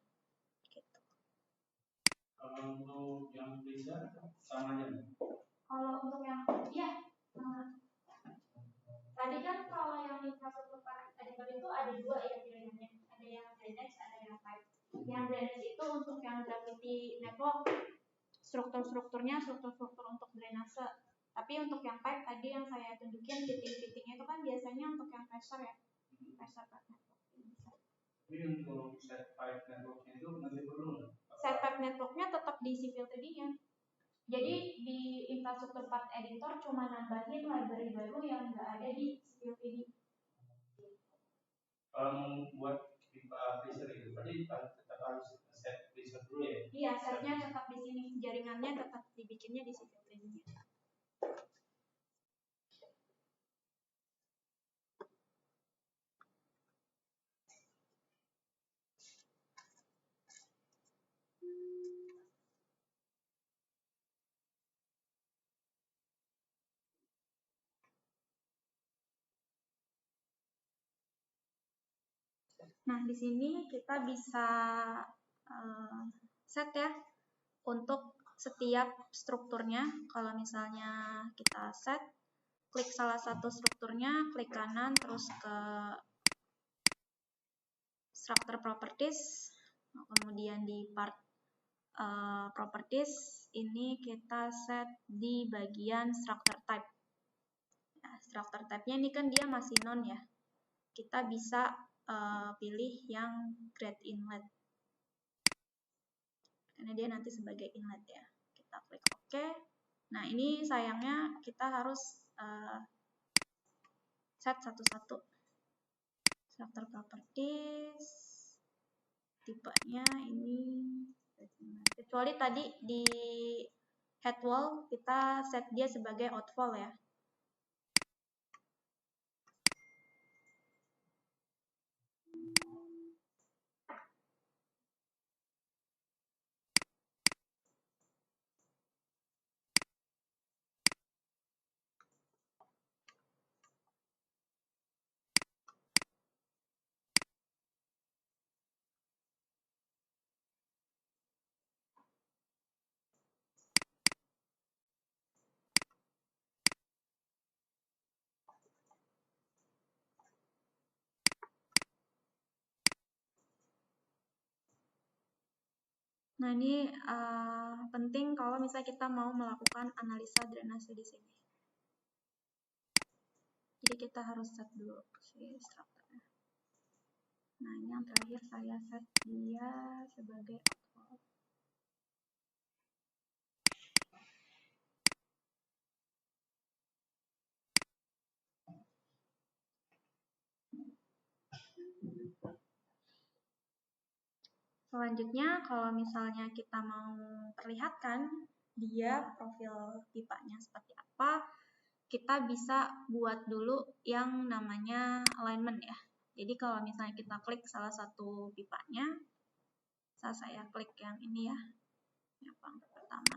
[SPEAKER 1] Gitu.
[SPEAKER 2] Kalau untuk yang bisa sama aja.
[SPEAKER 1] Kalau untuk yang tadi kan kalau yang infrastruktur part editor itu ada dua ya pilihannya. Ada yang drainage, ada yang pipe. Yang drainage itu untuk yang gravity network, struktur-strukturnya struktur untuk drainase. Tapi untuk yang pipe tadi yang saya tunjukin fitting-fittingnya itu kan biasanya untuk yang pressure ya. Pressure pipe network.
[SPEAKER 2] Tapi untuk set pipe networknya itu nanti perlu.
[SPEAKER 1] Set pipe networknya tetap di Civil 3D-nya. Jadi di infrastruktur part editor cuma nambahin library baru yang nggak ada di Civil 3D.
[SPEAKER 2] Kalau mau buat pipa pressure itu tadi tetap harus set pressure dulu ya?
[SPEAKER 1] Iya, setnya tetap di sini, jaringannya tetap dibikinnya di Civil 3D-nya. Nah, di sini kita bisa set ya untuk setiap strukturnya. Kalau misalnya kita set, klik salah satu strukturnya, klik kanan, terus ke structure properties, kemudian di part properties, ini kita set di bagian structure type. Nah, structure type-nya ini kan dia masih non ya. Kita bisa pilih yang grade inlet. Karena dia nanti sebagai inlet ya. Kita klik OK. Nah, ini sayangnya kita harus set satu-satu. Structure properties, tipenya ini, kecuali tadi di head wall kita set dia sebagai outfall ya. Nah, ini penting kalau misalnya kita mau melakukan analisa drainase di sini. Jadi kita harus set dulu si strukturnya. Nah, ini yang terakhir saya set dia sebagai outfall. Selanjutnya, kalau misalnya kita mau perlihatkan dia profil pipanya seperti apa, kita bisa buat dulu yang namanya alignment ya. Jadi kalau misalnya kita klik salah satu pipanya, saya klik yang ini ya, Yang pertama.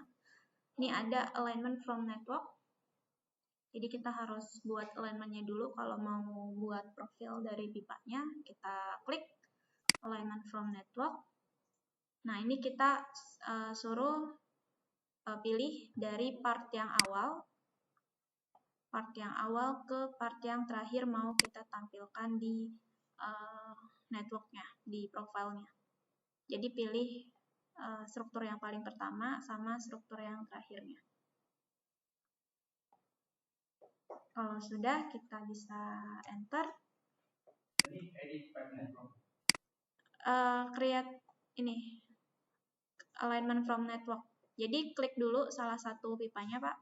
[SPEAKER 1] Ini ada alignment from network. Jadi kita harus buat alignmentnya dulu. Kalau mau buat profil dari pipanya, kita klik alignment from network. Nah, ini kita suruh pilih dari part yang awal ke part yang terakhir mau kita tampilkan di networknya, di profilnya. Jadi pilih struktur yang paling pertama sama struktur yang terakhirnya. Kalau sudah, kita bisa enter.
[SPEAKER 2] Ini edit pipe network.
[SPEAKER 1] Create ini alignment from network. Jadi klik dulu salah satu pipanya, Pak,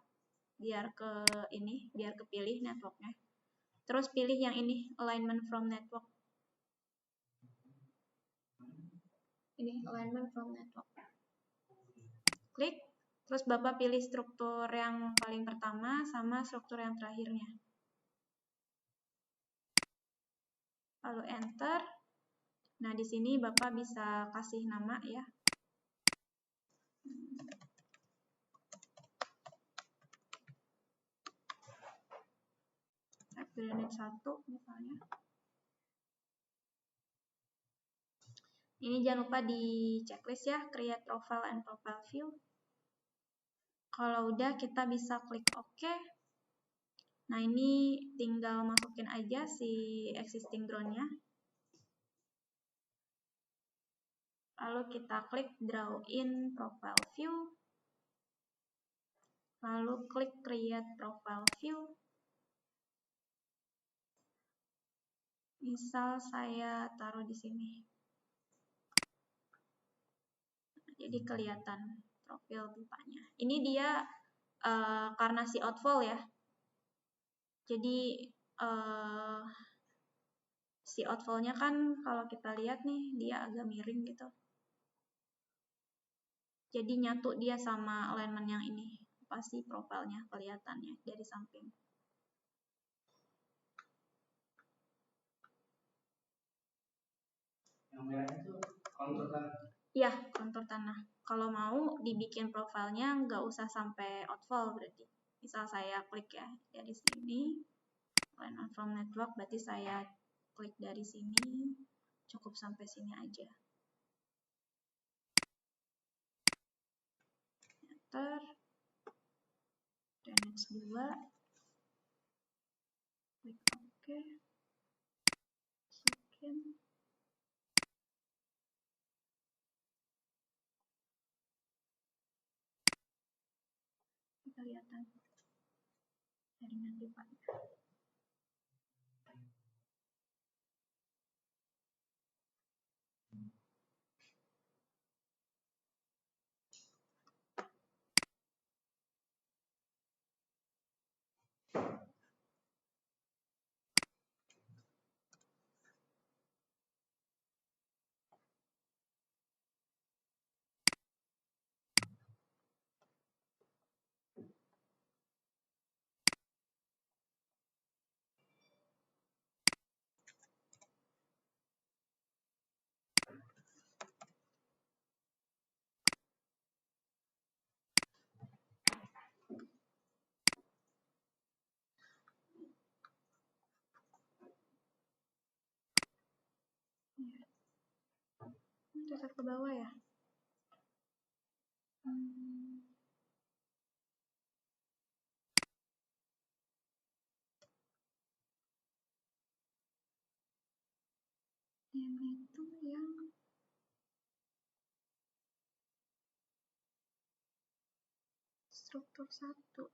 [SPEAKER 1] biar kepilih networknya. Terus pilih yang ini, alignment from network. Ini alignment from network. Klik, terus Bapak pilih struktur yang paling pertama sama struktur yang terakhirnya. Lalu enter. Nah, di sini Bapak bisa kasih nama ya. Unit 1 misalnya. Ini jangan lupa di checklist ya, create profile and profile view. Kalau udah, kita bisa klik OK. Nah, ini tinggal masukin aja si existing ground-nya. Lalu kita klik draw in profile view. Lalu klik create profile view. Misal saya taruh di sini. Jadi kelihatan profil pipanya. Ini dia karena si outfall ya. Jadi si outfall-nya kan kalau kita lihat nih dia agak miring gitu. Jadi nyatu dia sama alignment yang ini. Pasti profilnya kelihatannya dari samping.
[SPEAKER 2] Yang merah itu kontur tanah.
[SPEAKER 1] Ya, kontur tanah. Kalau mau dibikin profilnya nggak usah sampai outfall berarti. Misal saya klik ya dari sini, alignment from network, berarti saya klik dari sini, cukup sampai sini aja. Enter. Dan next 2. Klik OK. Masukin. Kelihatan jaringan pipanya. Catat ke bawah ya. Yang itu yang struktur 1.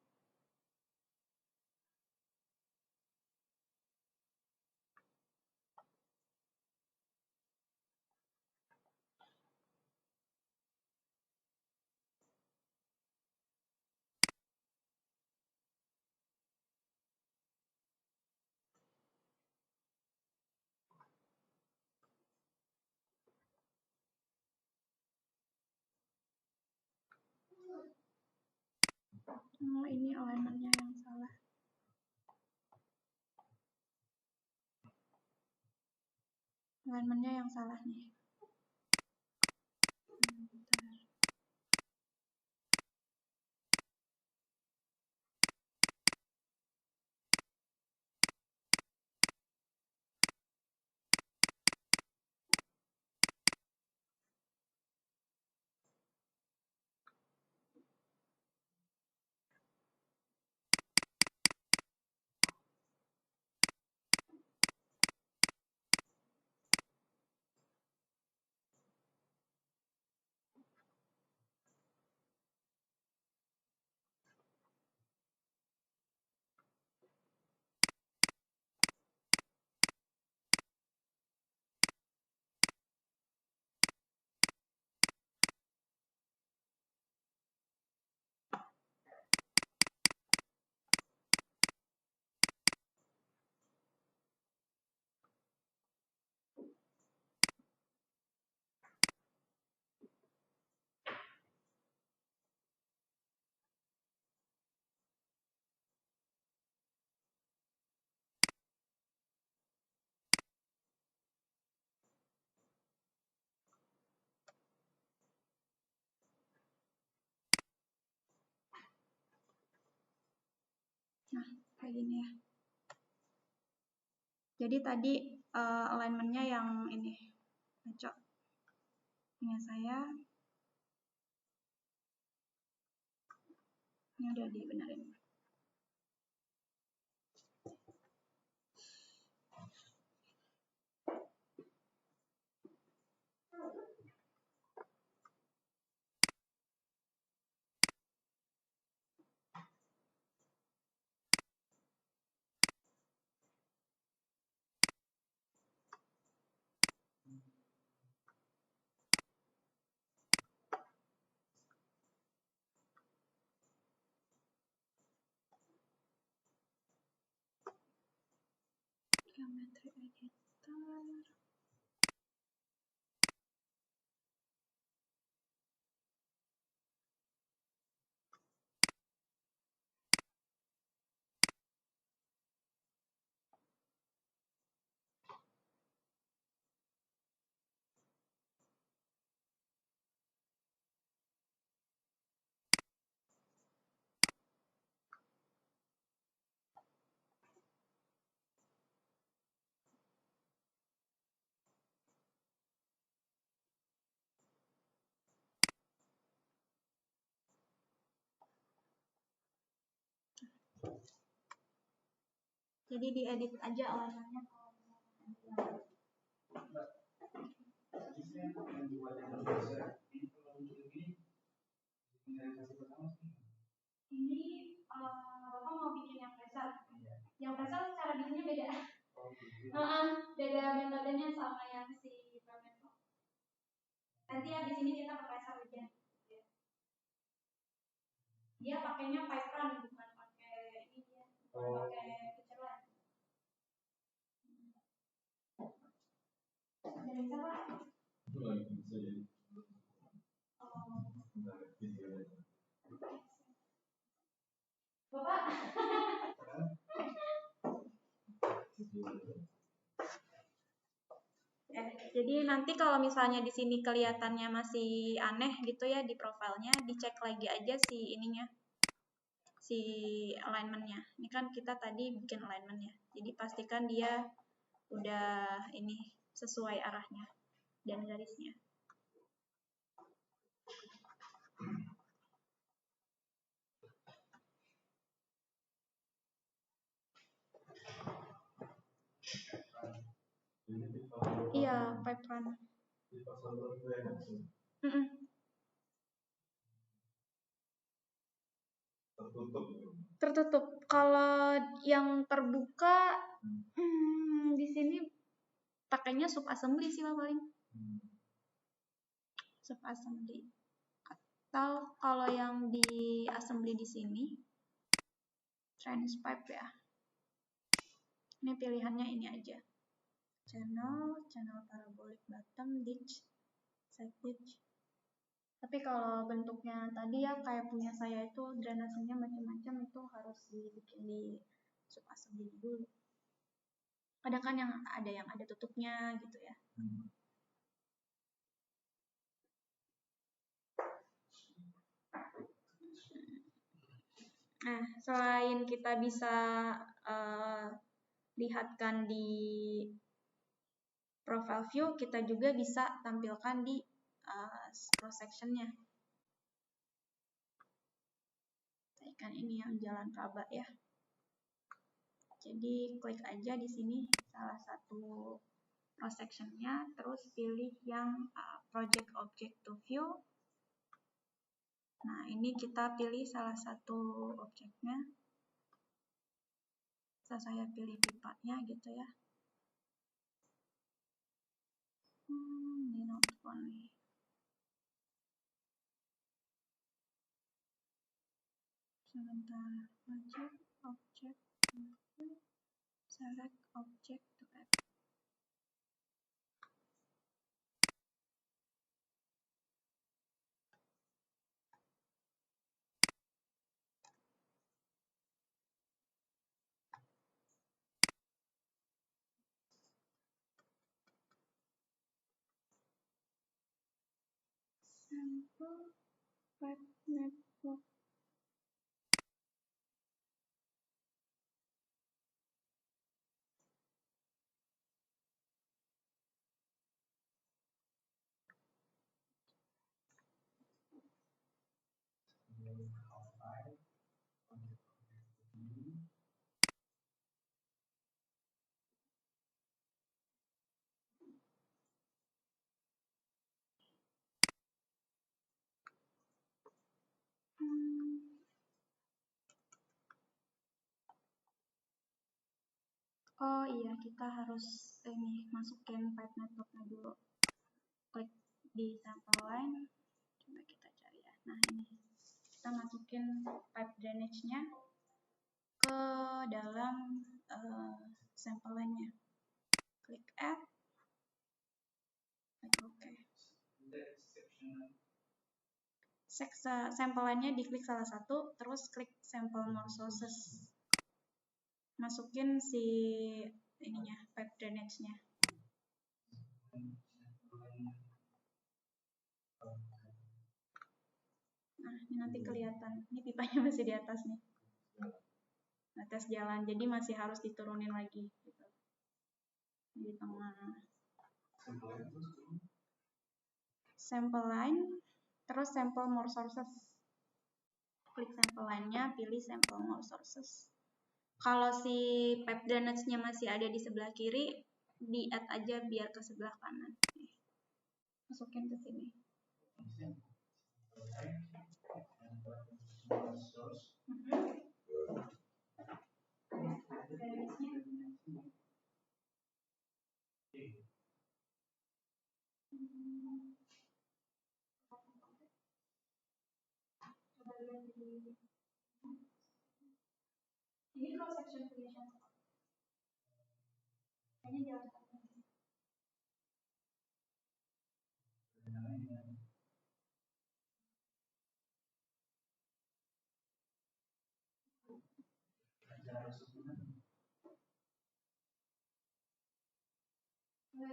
[SPEAKER 1] Oh, ini alignment-nya yang salah. Alignment-nya yang salah nih. Bentar. kayak gini ya. Jadi tadi alignment-nya yang ini ngaco punya saya, ini udah dibenerin. Geometry editor. Jadi diedit aja alignment-nya kalau ini Bapak mau bikin yang preset. Yang preset cara bikinnya beda. Beda metodenya sama yang si Prometheus. Nanti ya di sini kita preset aja. Dia pakainya Python bukan pakai ini ya, bukan pakai feature lain. Dari siapa? Bapak. Jadi nanti kalau misalnya di sini kelihatannya masih aneh gitu ya di profilnya, dicek lagi aja si ininya, si alignment-nya. Ini kan kita tadi bikin alignment-nya, jadi pastikan dia udah ini sesuai arahnya dan garisnya. Iya, pipe run. Tertutup. Kalau yang terbuka di sini pakainya subassembly sih paling. Subassembly. Atau kalau yang di assembly di sini transpipe ya. Ini pilihannya ini aja. Channel parabolic bottom, ditch, side ditch. Tapi kalau bentuknya tadi ya kayak punya saya itu drainasenya macam-macam, itu harus dibikin di subassembly dulu. Kadang kan yang ada tutupnya gitu ya. Nah, selain kita bisa lihatkan di profile view, kita juga bisa tampilkan di cross section-nya. Kan ini yang jalan kaba ya. Jadi klik aja di sini salah satu cross section-nya, terus pilih yang project object to view. Nah, ini kita pilih salah satu objeknya. Saya pilih pipanya gitu ya. Ini not only. Sebentar, object, select object to add. Sample pipe network. Oh iya, kita harus ini masukin pipe networknya dulu. Klik di sample line, coba kita cari ya. Nah ini, kita masukin pipe drainage-nya ke dalam sample line-nya. Klik add, klik OK. Sample line-nya diklik salah satu, terus klik sample more sources. Masukin si ininya, pipe drainage-nya. Nah, ini nanti kelihatan. Ini pipanya masih di atas nih. Atas jalan, jadi masih harus diturunin lagi. Gitu. Di tengah. Sample line, terus sample more sources. Klik sample line-nya, pilih sample more sources. Kalau si pipe drainage-nya masih ada di sebelah kiri, di add aja biar ke sebelah kanan. Masukin ke sini. Ini cross section creation. Ini jangan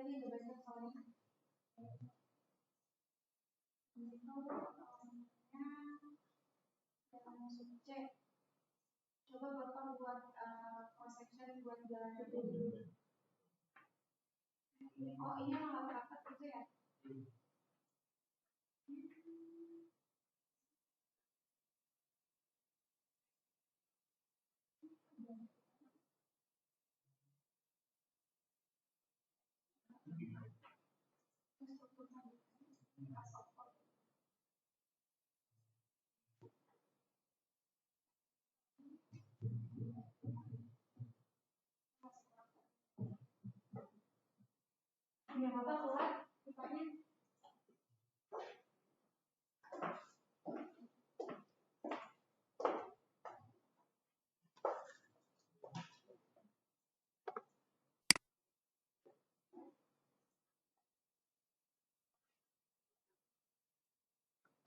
[SPEAKER 1] ini udah banyak soalnya. Ini dalam masuk C. Coba Bapak buat cross section buat jalan itu dulu. Oh, ini malah rapat gitu ya? Ini Bapak keluar, pipanya.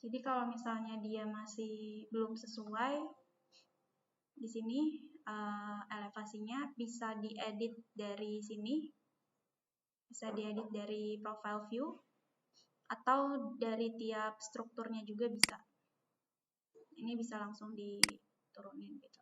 [SPEAKER 1] Jadi kalau misalnya dia masih belum sesuai, di sini elevasinya bisa diedit dari sini, bisa diedit dari profile view, atau dari tiap strukturnya juga bisa. Ini bisa langsung diturunin gitu.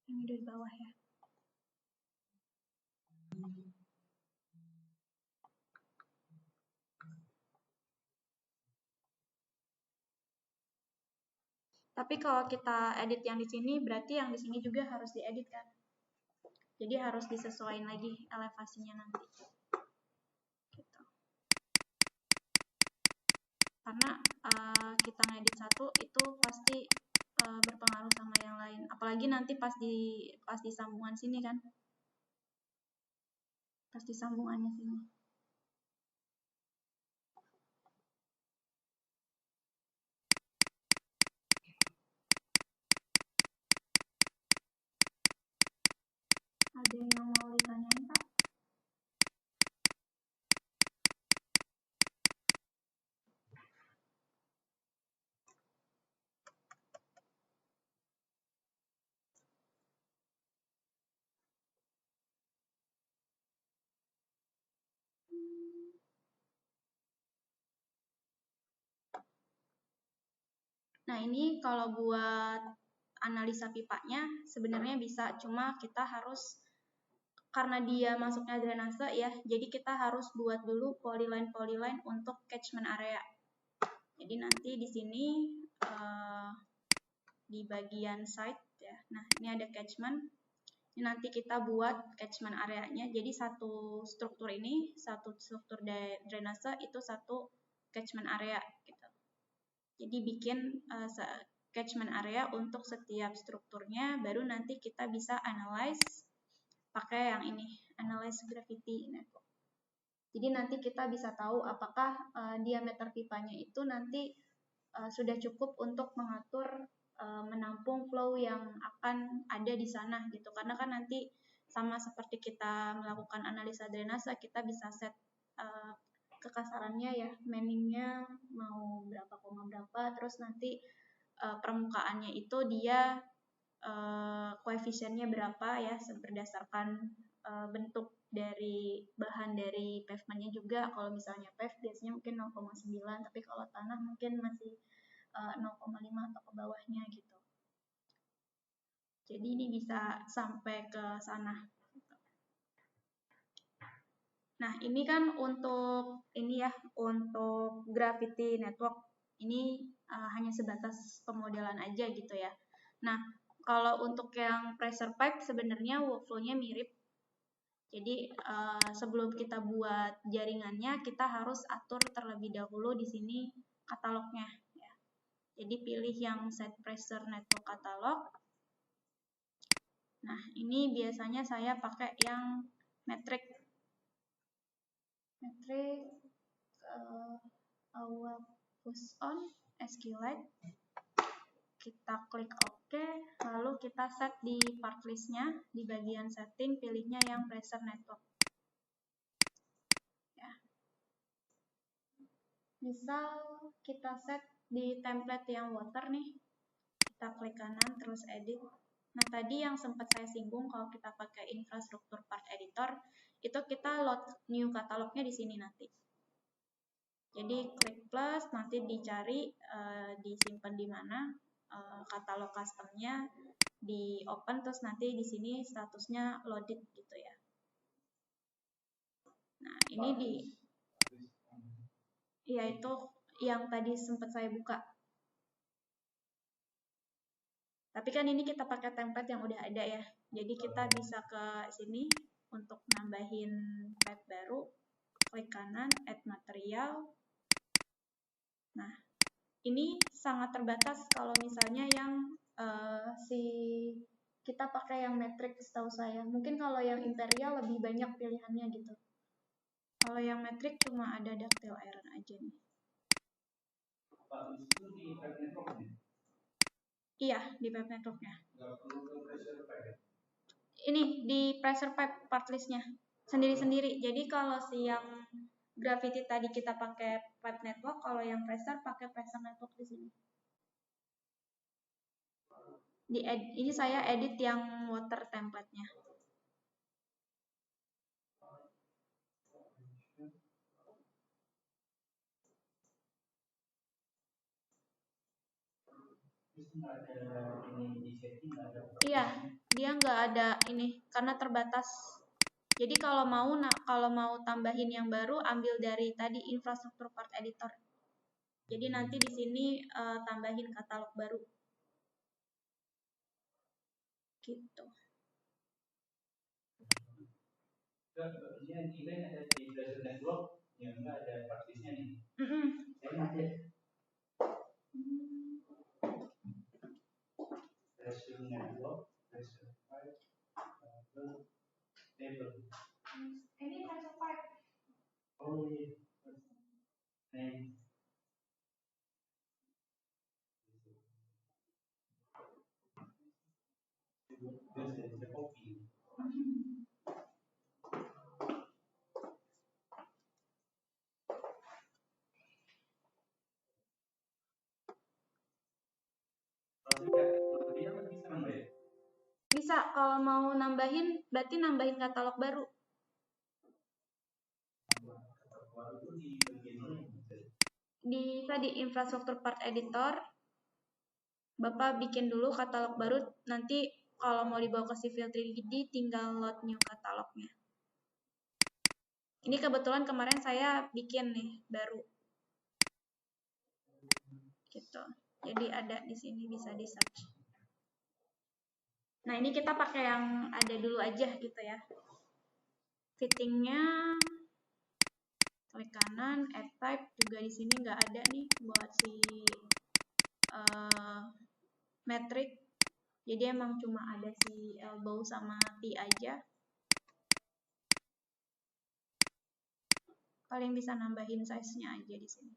[SPEAKER 1] Ini dari bawah ya. Tapi kalau kita edit yang di sini, berarti yang di sini juga harus diedit kan? Jadi harus disesuaikan lagi elevasinya nanti. Gitu. Karena kita ngedit satu itu pasti berpengaruh sama yang lain. Apalagi nanti pas di sambungan sini kan? Pas di sambungannya sini. Nah, ini kalau buat analisa pipanya sebenarnya bisa, cuma kita harus, karena dia masuknya drainase ya, jadi kita harus buat dulu polyline untuk catchment area. Jadi nanti di sini di bagian side ya. Nah, ini ada catchment. Ini nanti kita buat catchment areanya. Jadi satu struktur ini, satu struktur drainase itu satu catchment area gitu. Jadi bikin catchment area untuk setiap strukturnya, baru nanti kita bisa analyze pakai yang ini, analyze gravity network. Jadi nanti kita bisa tahu apakah diameter pipanya itu nanti sudah cukup untuk mengatur menampung flow yang akan ada di sana gitu. Karena kan nanti sama seperti kita melakukan analisa drainase, kita bisa set kekasarannya ya, maningnya mau berapa koma berapa, terus nanti permukaannya itu dia koefisiennya berapa ya, berdasarkan bentuk dari bahan dari pavementnya juga. Kalau misalnya pave biasanya mungkin 0,9, tapi kalau tanah mungkin masih 0,5 atau ke bawahnya gitu. Jadi ini bisa sampai ke sana. Nah, ini kan untuk ini ya, untuk gravity network ini hanya sebatas pemodelan aja gitu ya. Nah, kalau untuk yang pressure pipe sebenarnya workflow-nya mirip. Jadi sebelum kita buat jaringannya, kita harus atur terlebih dahulu di sini katalognya ya. Jadi pilih yang set pressure network catalog. Nah, ini biasanya saya pakai yang metric awal push on SQLite. Kita klik OK, lalu kita set di part list-nya, di bagian setting, pilihnya yang pressure network. Ya. Misal kita set di template yang water nih, kita klik kanan, terus edit. Nah, tadi yang sempat saya singgung kalau kita pakai infrastruktur part editor, itu kita load new katalognya di sini nanti. Jadi klik plus, nanti dicari disimpan di mana katalog customnya, di open, terus nanti di sini statusnya loaded gitu ya. Nah, ini di ya itu yang tadi sempat saya buka. Tapi kan ini kita pakai template yang udah ada ya. Jadi kita bisa ke sini untuk nambahin tab baru, klik kanan, add material. Nah, ini sangat terbatas kalau misalnya yang kita pakai yang metric setahu saya. Mungkin kalau yang imperial lebih banyak pilihannya gitu. Kalau yang metric cuma ada ductile iron aja nih.
[SPEAKER 2] Itu di pipe network-nya?
[SPEAKER 1] Iya, di pipe network-nya.
[SPEAKER 2] Nggak perlu ke pressure pipe?
[SPEAKER 1] Ini di pressure pipe part list-nya sendiri-sendiri. Jadi kalau si yang gravity tadi kita pakai pipe network, kalau yang pressure pakai pressure network di sini. Ini saya edit yang water template-nya. Iya, dia nggak ada ini karena terbatas. Jadi kalau mau tambahin yang baru, ambil dari tadi infrastruktur part editor. Jadi nanti di sini tambahin katalog baru. Gitu.
[SPEAKER 2] Ini ada di pressure network yang nggak ada partisnya nih. Saya nanti pressure network, pressure pipe, table.
[SPEAKER 1] Ini pressure pipe.
[SPEAKER 2] Oh iya. Biasa kopi.
[SPEAKER 1] Bisa, kalau mau nambahin, berarti nambahin katalog baru. Di tadi infrastruktur part editor, Bapak bikin dulu katalog baru, nanti kalau mau dibawa ke Civil 3D tinggal load new katalognya. Ini kebetulan kemarin saya bikin nih baru. Gitu. Jadi ada di sini bisa di search. Nah, ini kita pakai yang ada dulu aja gitu ya. Fittingnya klik kanan, add type juga di sini nggak ada nih buat si metric. Jadi emang cuma ada si elbow sama T aja. Paling bisa nambahin size-nya aja di sini.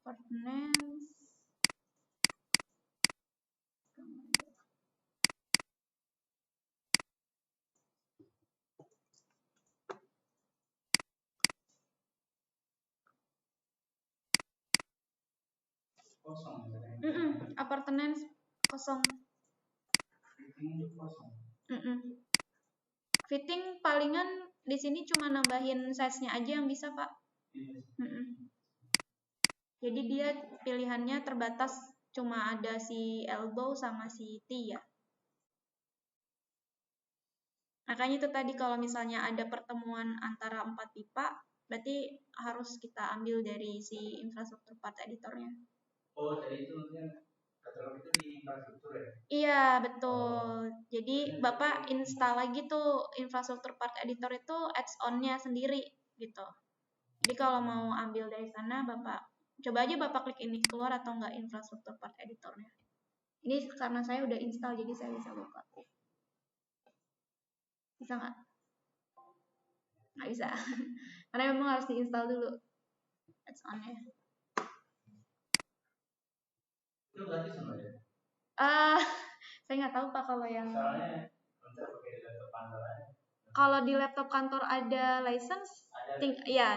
[SPEAKER 1] Performance.
[SPEAKER 2] Kosong.
[SPEAKER 1] Apartemen kosong.
[SPEAKER 2] Fitting kosong.
[SPEAKER 1] Fitting palingan di sini cuma nambahin size-nya aja yang bisa, Pak. Jadi dia pilihannya terbatas, cuma ada si elbow sama si T ya. Makanya itu tadi kalau misalnya ada pertemuan antara 4 pipa, berarti harus kita ambil dari si infrastruktur part editornya.
[SPEAKER 2] Oh, tadi itu katalog itu di infrastruktur ya?
[SPEAKER 1] Iya, betul. Jadi Bapak install lagi tuh infrastruktur part editor itu add-on-nya sendiri gitu. Jadi kalau mau ambil dari sana, Bapak coba aja Bapak klik ini keluar atau enggak infrastruktur part editornya. Ini karena saya udah install jadi saya bisa buka. Bisa nggak? Nggak bisa. Karena memang harus diinstal dulu add-on-nya.
[SPEAKER 2] Itu gratis sama ya?
[SPEAKER 1] Saya nggak tahu Pak kalau yang...
[SPEAKER 2] Soalnya kita pakai di laptop kantor aja.
[SPEAKER 1] Kalau di laptop kantor ada license,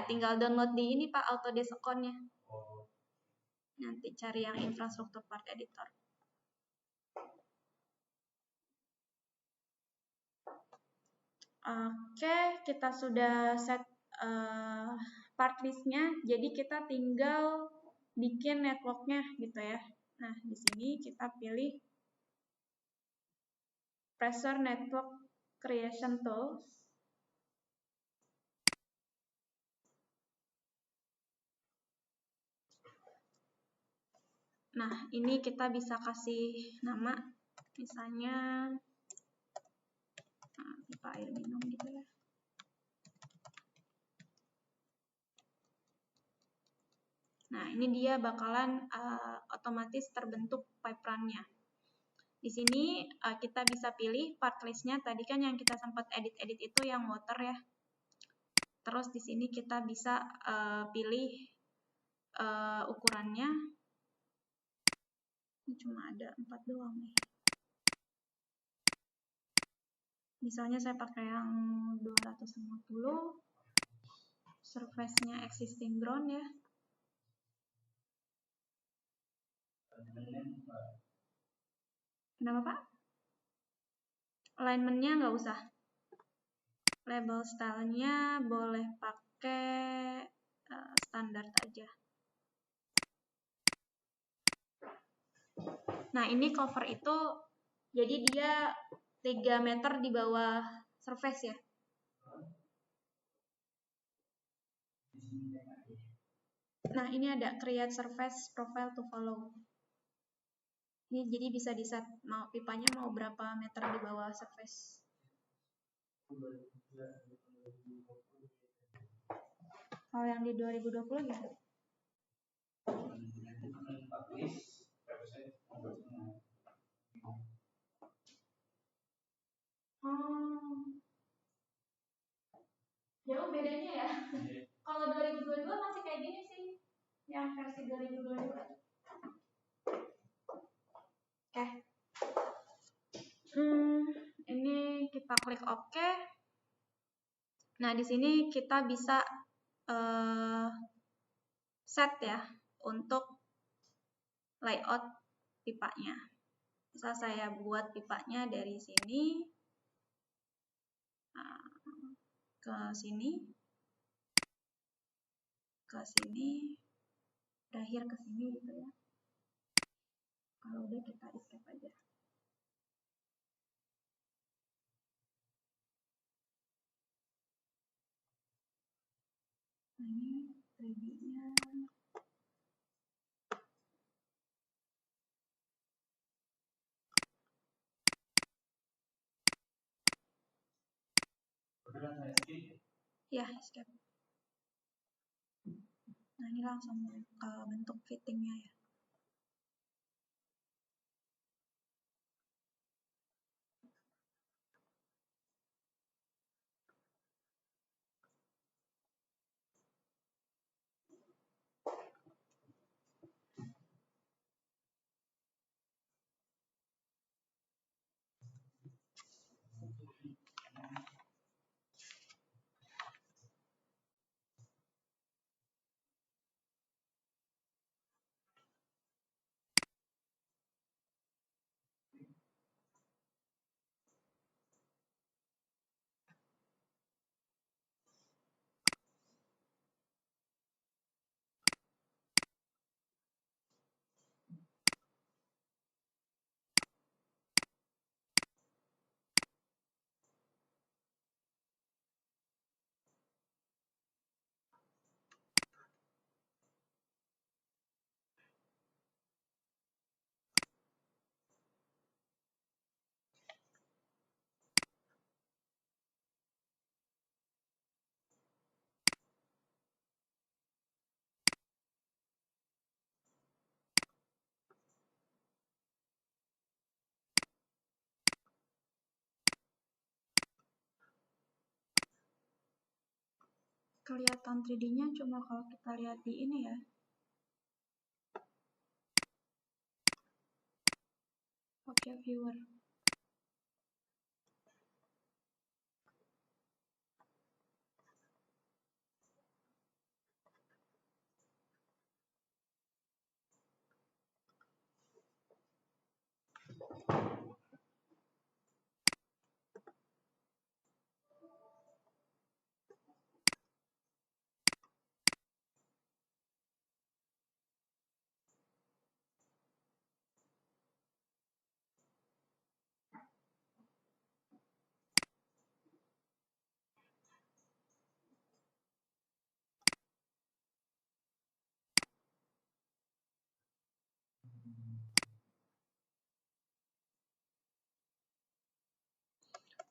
[SPEAKER 1] tinggal download di ini Pak, Autodesk account-nya.
[SPEAKER 2] Oh.
[SPEAKER 1] Nanti cari yang infrastruktur part editor. Oke, kita sudah set part list-nya, jadi kita tinggal bikin network-nya gitu ya. Nah, di sini kita pilih Pressure Network Creation Tools. Nah, ini kita bisa kasih nama, misalnya pipa air minum gitu ya. Nah, ini dia bakalan otomatis terbentuk pipe run-nya. Di sini kita bisa pilih part list-nya. Tadi kan yang kita sempat edit-edit itu yang water ya. Terus di sini kita bisa pilih ukurannya. Ini cuma ada 4 doang nih. Misalnya saya pakai yang 250. Surface-nya existing ground ya. Kenapa Pak? Alignment-nya nggak usah. Label style-nya boleh pakai standar aja. Nah, ini cover itu jadi dia 3 meter di bawah surface ya. Nah, ini ada create surface profile to follow. Ini jadi bisa di set mau pipanya mau berapa meter di bawah surface. Kalau yang di 2020 ya? Jauh bedanya ya? Kalau 2022 masih kayak gini sih. Yang versi 2022. Oke. Ini kita klik OK. Nah, di sini kita bisa set ya untuk layout pipanya. Misal saya buat pipanya dari sini ke sini. ke sini, berakhir ke sini gitu ya. Kalau udah kita escape aja. Nah ini 3D-nya. Ya, escape. Nah ini langsung ke bentuk fittingnya ya. Kelihatan 3D-nya cuma kalau kita lihat di ini ya. Object viewer.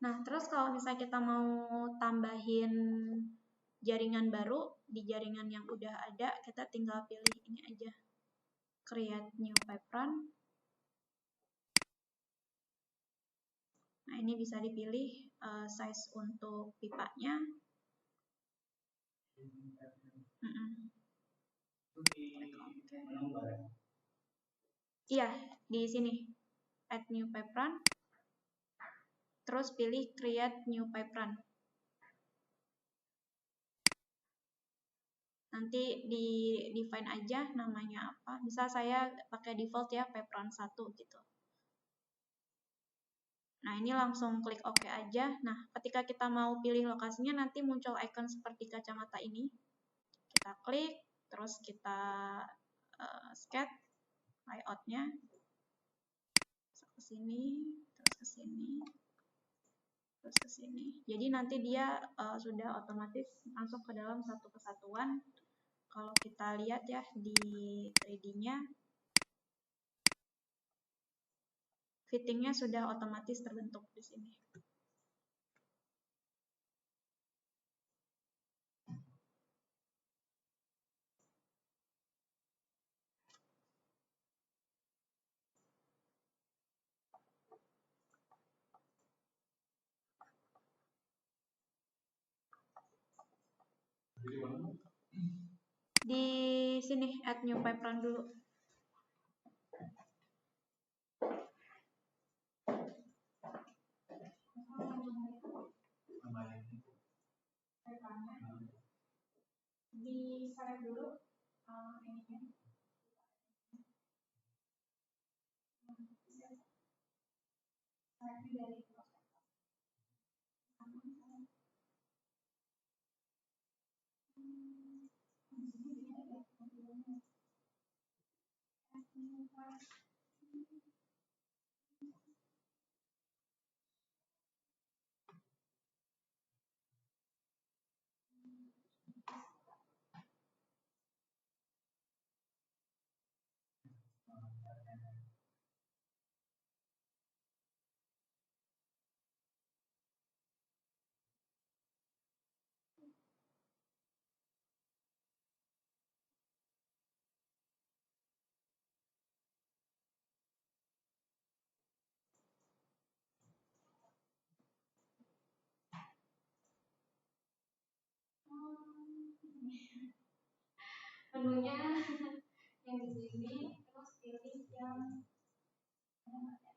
[SPEAKER 1] Nah, terus kalau misalnya kita mau tambahin jaringan baru di jaringan yang udah ada, kita tinggal pilih ini aja, create new pipe run. Nah, ini bisa dipilih size untuk pipanya. Iya, di sini add new pipe run. Terus pilih create new pipe run. Nanti di define aja namanya apa. Misal saya pakai default ya pipe run 1 gitu. Nah, ini langsung klik OK aja. Nah, ketika kita mau pilih lokasinya nanti muncul icon seperti kacamata ini. Kita klik, terus kita sketch layout-nya. Ke sini, terus ke sini, terus ke sini. Jadi nanti dia sudah otomatis masuk ke dalam satu kesatuan. Kalau kita lihat ya di 3D-nya, fittingnya sudah otomatis terbentuk di sini. Di sini add new pipe run dulu. Di select dulu ini. Dari Menunya yang di sini, terus pilih yang itu di bagian transfer.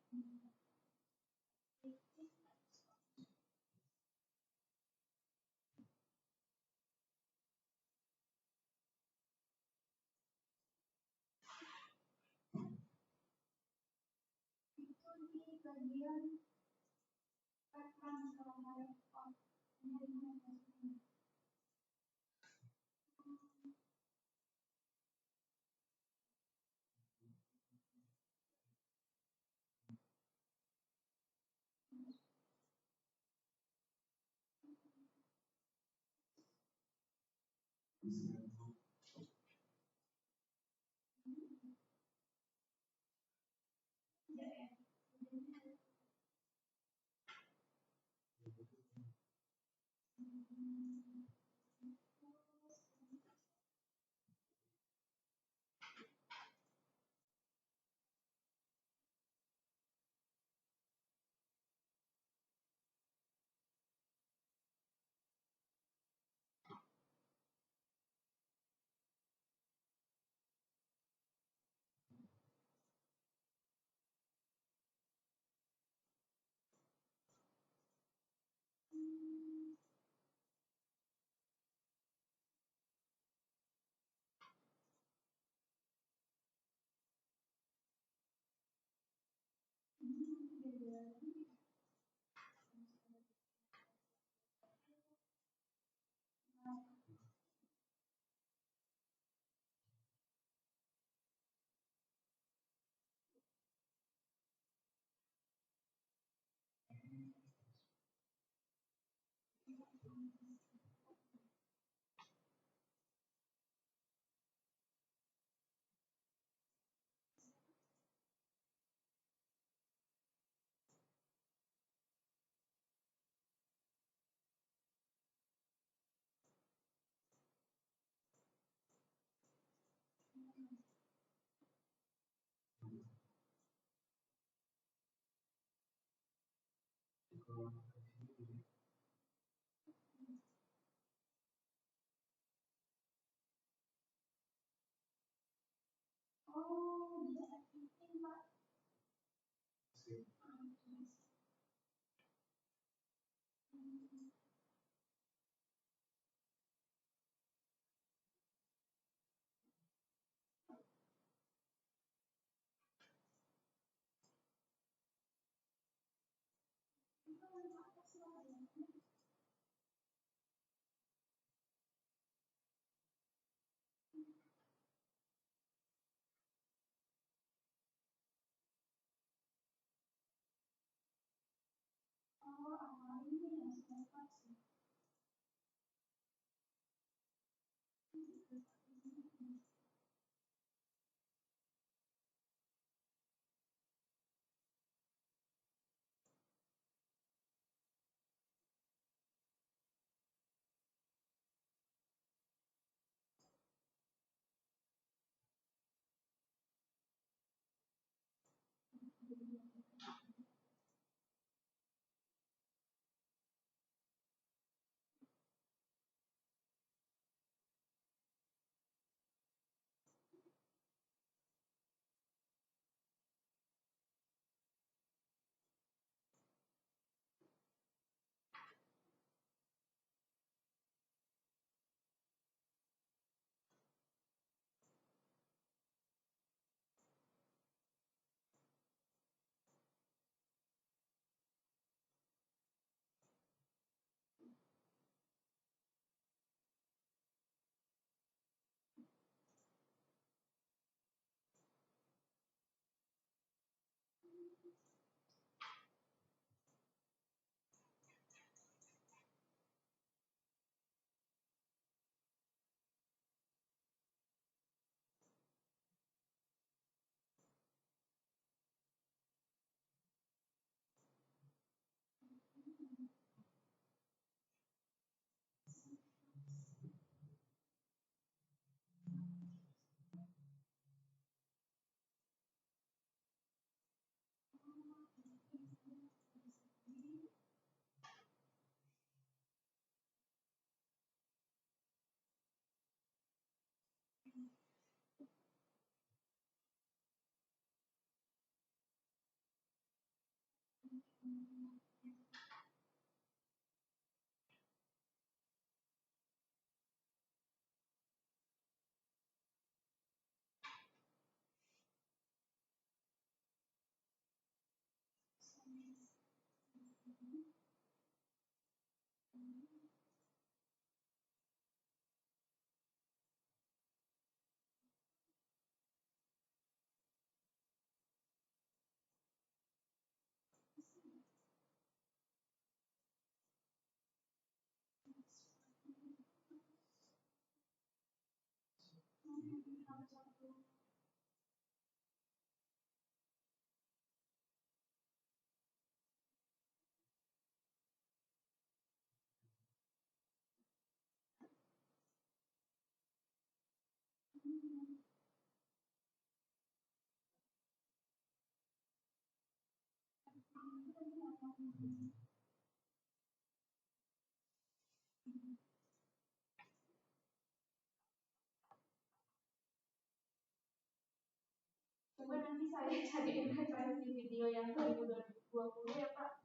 [SPEAKER 1] Coba nanti saya cariin referensi video yang 2020 ya Pak.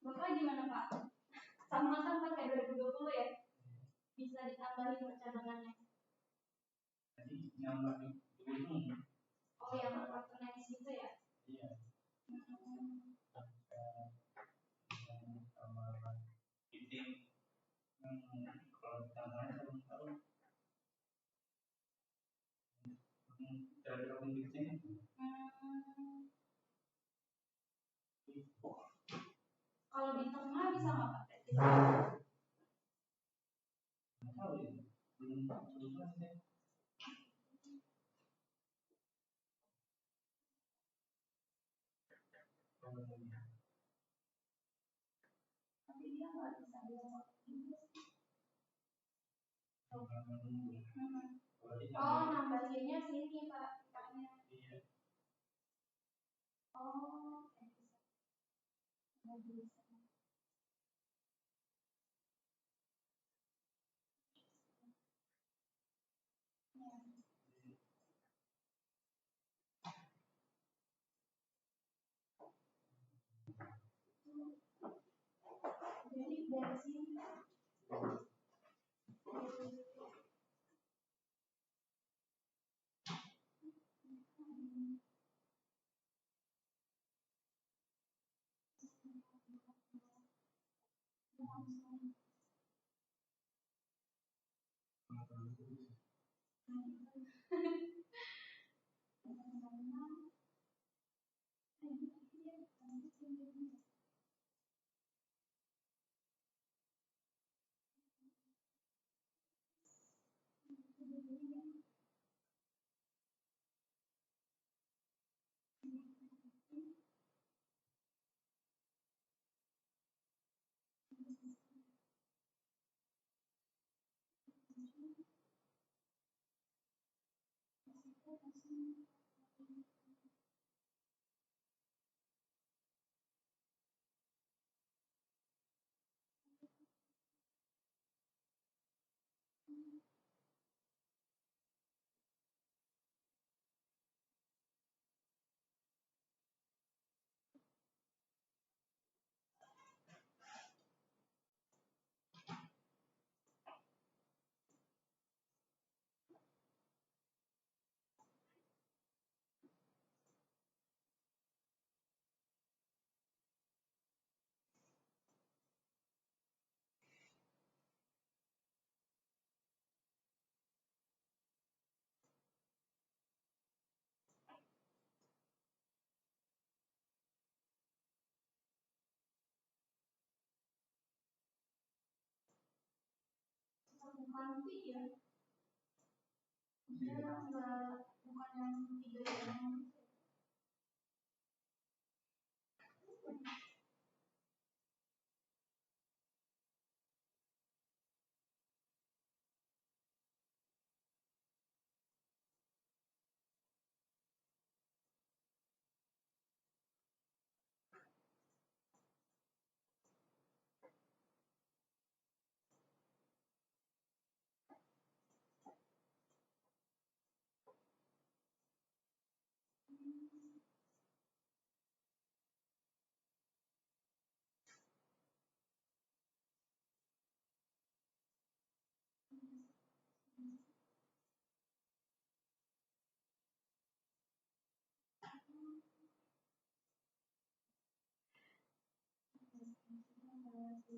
[SPEAKER 1] Bapak gimana Pak? Sama kan pakai 2020 ya? Bisa ditambahin percabangannya.
[SPEAKER 2] Jadi nambahin dulu.
[SPEAKER 1] Oh yang otomatis itu ya?
[SPEAKER 2] Iya. Fitting kalau tambahan belum tahu. Cara fitting.
[SPEAKER 1] Kalau di tengah bisa nggak pakai?
[SPEAKER 2] Nggak tahu ya. Belum susah sih.
[SPEAKER 1] Tapi dia nggak bisa dibawa. Oh, nambahinnya sini Pak, Paknya.
[SPEAKER 2] Iya.
[SPEAKER 1] Oh, bisa. Jadi dari sini. Bukan ya. Dia bukan yang video yang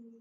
[SPEAKER 1] Bapak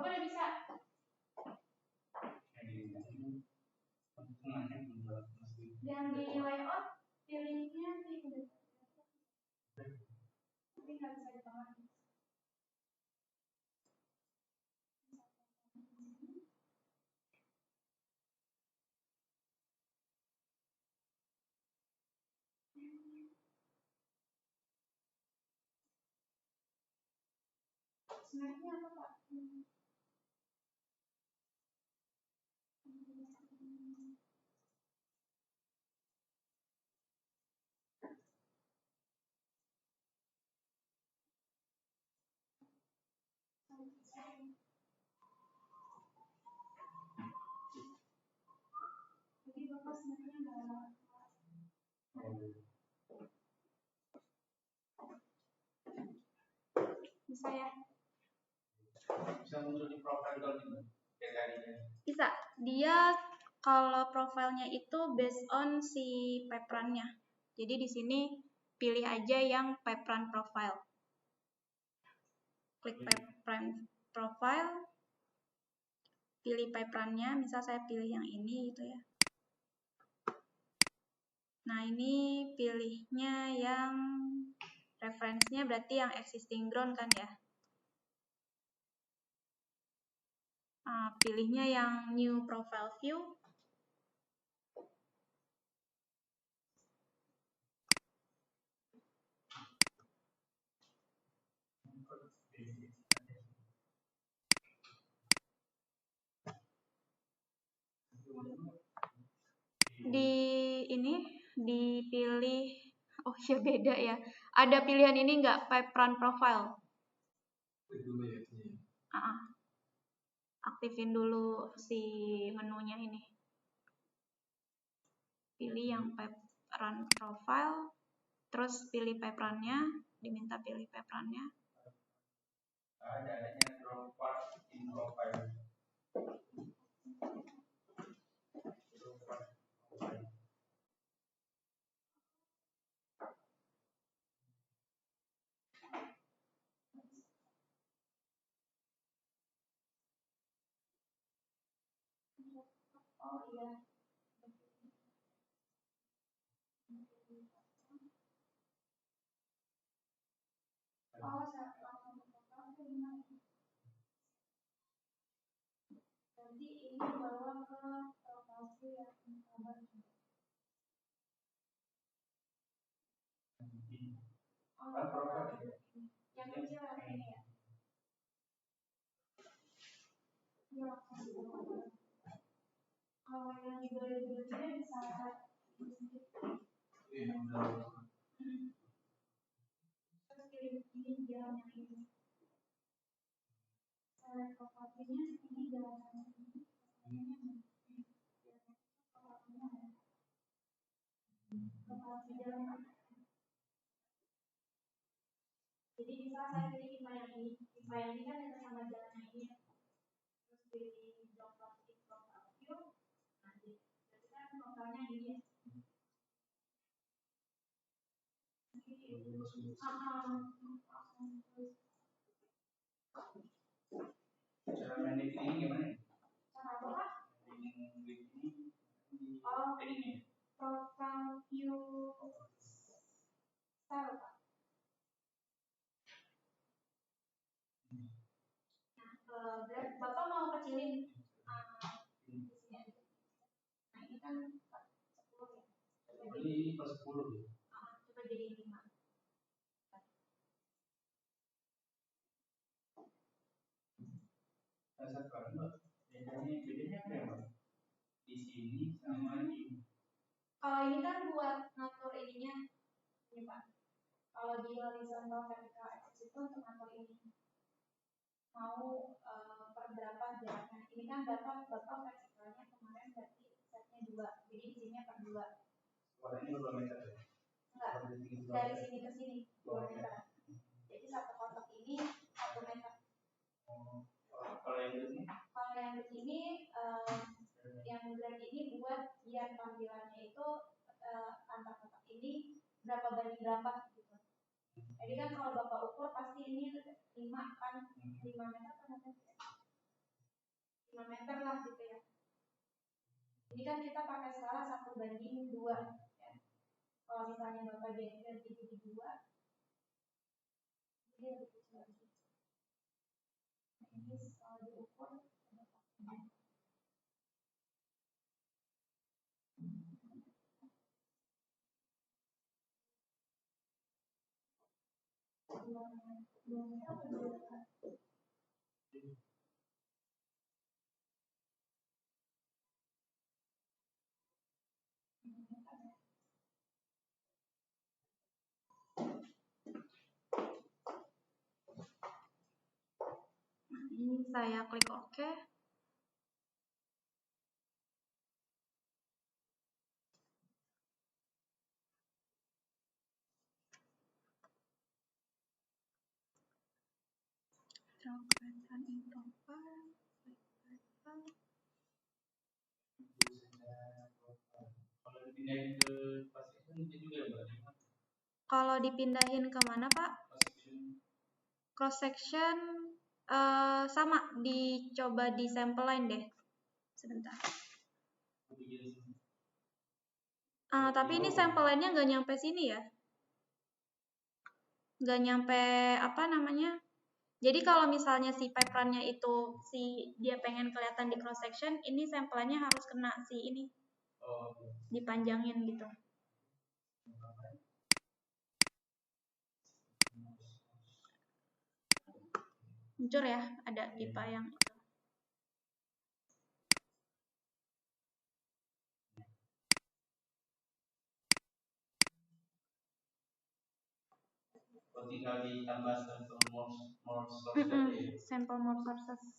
[SPEAKER 1] udah bisa? Yang di layout pilihnya di tapi nggak bisa ditambah. Snacknya apa Pak? Jadi Bapak snacknya nggak bisa ya?
[SPEAKER 2] Bisa muncul di profile kalau
[SPEAKER 1] Bisa. Dia kalau profilnya itu based on si paperannya. Jadi di sini pilih aja yang paperan profile. Klik paperan profile, pilih paperannya. Misal saya pilih yang ini gitu ya. Nah ini pilihnya yang referensinya berarti yang existing ground kan ya. Pilihnya yang new profile view. Di ini dipilih, oh ya beda ya. Ada pilihan ini enggak, paperan profile? Aktifin dulu si menunya ini. Pilih yang paperan profile, terus pilih paperannya, diminta pilih paperannya.
[SPEAKER 2] Adanya drop part in profile.
[SPEAKER 1] Oh iya. Oh, saya langsung ke profile gimana? Nanti ini bawa ke profile yang kabar. Yang kecil yang ini ya. Kalau yang di bawah bisa terus kirim ini jalan yang ini. Saya profilnya ini jalan yang ini. Jadi bisa saya pilih IPA yang ini. IPA yang ini kan ada sama jalannya ini ya. Terus pilih download di profile view. Nanti berarti kan profilnya ini ya.
[SPEAKER 2] Cara main ini gimana?
[SPEAKER 1] Cara apa?
[SPEAKER 2] Ini
[SPEAKER 1] Profile view style Pak. Nah, Bapak mau kecilin di sini aja. Nah ini kan 10 ya.
[SPEAKER 2] Ini per 10 ya.
[SPEAKER 1] Coba jadi 5.
[SPEAKER 2] bedanya apa ya, di sini sama di.
[SPEAKER 1] Kalau ini kan buat ngatur ininya, ini Pak. Kalau di horizontal vertical axis itu untuk ngatur ini. Mau per berapa jaraknya? Ini kan Bapak vertikalnya kemarin berarti setnya 2. Jadi di sini per 2.
[SPEAKER 2] Warnanya berapa meter?
[SPEAKER 1] Enggak. Dari sini ke sini 2 meter. Jadi satu kotak ini 1 meter.
[SPEAKER 2] Kalau yang di sini?
[SPEAKER 1] Kalau yang di sini yang berarti ini buat biar tampilannya itu antar kotak ini berapa banding berapa gitu. Jadi kan kalau Bapak ukur pasti ini 5 kan, 5 meter kan 5 meter lah gitu ya. Ini kan kita pakai skala 1:2 ya. Kalau misalnya Bapak ganti jadi 2, jadi lebih kecil lagi. Nah, ini kalau diukur ini saya klik OK. Kalau dipindahin ke mana Pak? Cross section sama, dicoba di sample line deh. Sebentar. Tapi ini sample line-nya nggak nyampe sini ya? Nggak nyampe apa namanya? Jadi kalau misalnya si pipe run-nya itu dia pengen kelihatan di cross section, ini sample line-nya harus kena si ini. Dipanjangin gitu. Muncul ya, ada pipa yang itu.
[SPEAKER 2] Tinggal ditambah sample more source ya?
[SPEAKER 1] Sample more sources.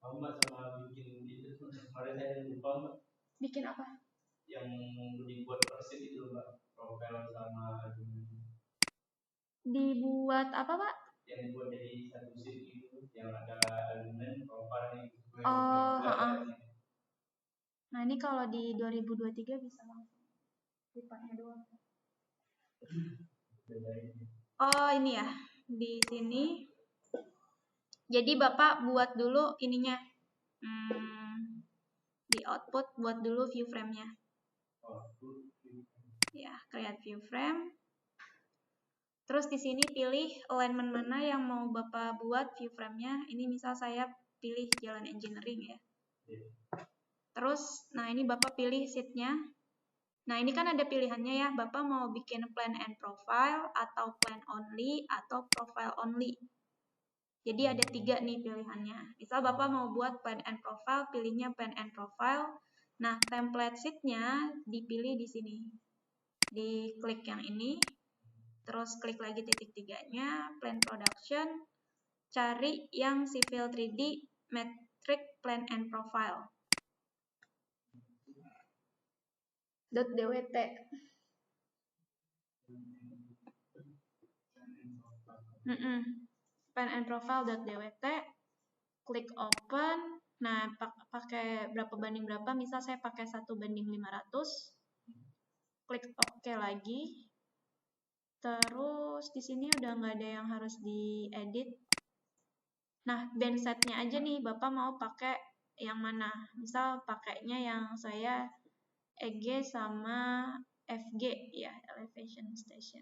[SPEAKER 2] Kamu Mbak sama bikin itu kemarin saya lupa Mbak.
[SPEAKER 1] Bikin apa?
[SPEAKER 2] Yang dibuat persen itu Mbak, profile sama
[SPEAKER 1] dibuat apa Pak?
[SPEAKER 2] Yang dibuat dari satu sheet itu yang ada alumen, profile itu.
[SPEAKER 1] Nah ini kalau di 2023 bisa langsung pipanya doang. Oh ini ya, di sini. Jadi Bapak buat dulu ininya. Di output buat dulu view frame-nya. Ya, create view frame. Terus di sini pilih alignment mana yang mau Bapak buat view frame-nya. Ini misal saya pilih jalan engineering ya. Terus, nah ini Bapak pilih sheet-nya. Nah ini kan ada pilihannya ya, Bapak mau bikin plan and profile, atau plan only, atau profile only. Jadi ada 3 nih pilihannya. Misal Bapak mau buat plan and profile, pilihnya plan and profile. Nah template sheet-nya dipilih di sini. Diklik yang ini, terus klik lagi titik 3-nya, plan production, cari yang civil 3D metric plan and profile. .dwt. Plan and profile.dwt, klik open. Nah, pakai berapa banding berapa? Misal saya pakai 1:500. Klik OK lagi. Terus di sini udah nggak ada yang harus diedit. Nah, band setnya aja nih, Bapak mau pakai yang mana? Misal pakainya yang saya EG sama FG ya, elevation station.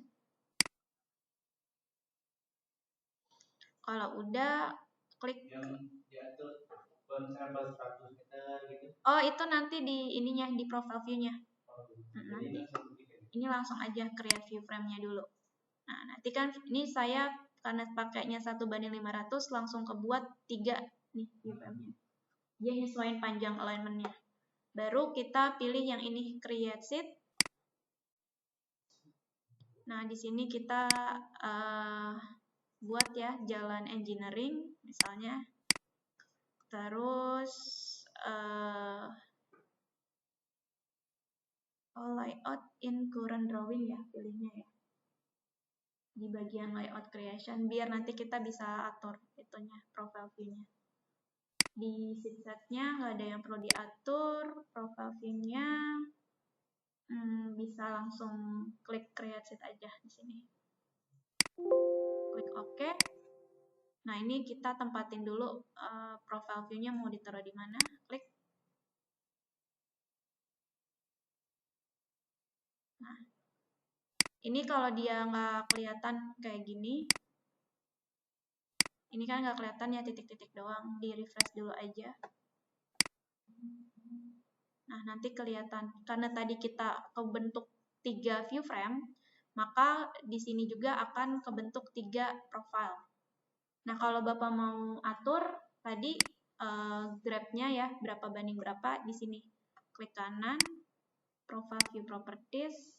[SPEAKER 1] Kalau udah, klik.
[SPEAKER 2] Yang diatur pencapai 100 meter gitu.
[SPEAKER 1] Oh, itu nanti di ininya, di profile view-nya. Nanti. Ini langsung aja create view frame-nya dulu. Nah, nanti kan ini saya karena pakainya 1:500 langsung kebuat 3 nih VFrame-nya. Dia nyesuaiin panjang alignment-nya. Baru kita pilih yang ini, create sheet. Nah, di sini kita buat ya jalan engineering misalnya. Terus layout in current drawing ya pilihnya ya. Di bagian layout creation biar nanti kita bisa atur itunya, profile view-nya. Di sheet set-nya nggak ada yang perlu diatur, profile view-nya bisa langsung klik create sheet aja di sini. Klik OK. Nah, ini kita tempatin dulu profile view-nya mau ditaruh di mana. Klik. Nah, ini kalau dia nggak kelihatan kayak gini, ini kan nggak kelihatan ya titik-titik doang, di refresh dulu aja. Nah, nanti kelihatan. Karena tadi kita kebentuk 3 view frame, maka di sini juga akan kebentuk 3 profile. Nah, kalau Bapak mau atur, tadi grab-nya ya, berapa banding berapa, di sini. Klik kanan, profile view properties,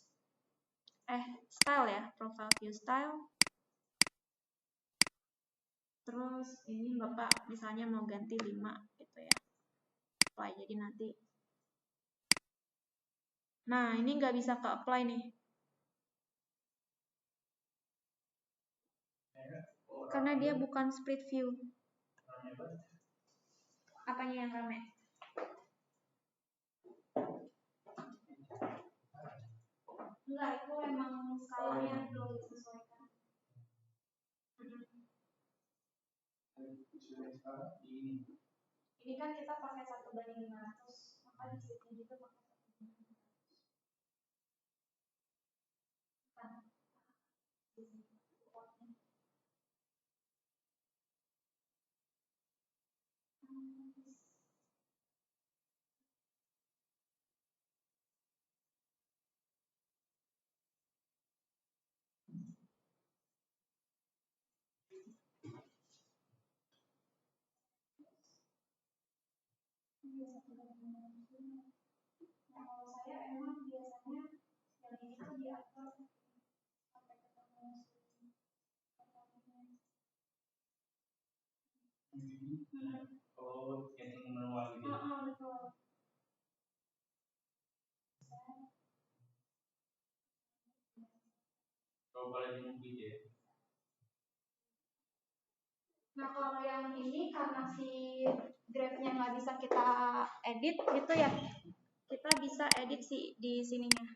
[SPEAKER 1] style ya, profile view style. Terus ini Bapak misalnya mau ganti 5 gitu ya. Apply, jadi nanti. Nah, ini nggak bisa ke apply nih. Karena dia bukan split view. Apanya yang rame? Enggak, itu emang skalanya belum disesuaikan. Ini kan kita pakai 1:500, maka di sini juga pakai 1:500. Di sini. Nah, kalau saya emang biasanya yang ini tuh diatur sampai ketemu
[SPEAKER 2] Oh, yang manual gitu.
[SPEAKER 1] Betul.
[SPEAKER 2] Coba lagi mungkin ya.
[SPEAKER 1] Nah, kalau yang ini karena si graph-nya nggak bisa kita edit gitu ya, kita bisa edit di sininya,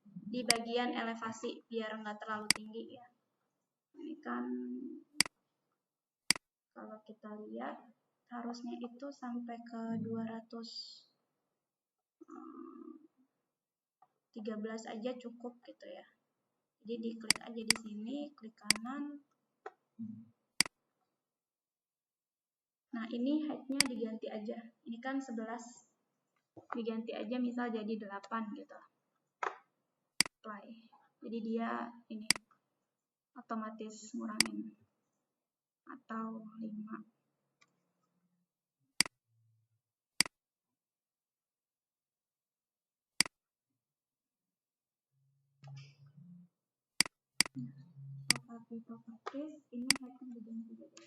[SPEAKER 1] di bagian elevasi biar nggak terlalu tinggi ya. Ini kan kalau kita lihat harusnya itu sampai ke 213 aja cukup gitu ya. Jadi diklik aja di sini, klik kanan. Nah, ini height-nya diganti aja. Ini kan 11. Diganti aja misal jadi 8 gitu. Apply. Jadi dia ini otomatis ngurangin. Atau 5. Properties, ini height-nya diganti juga.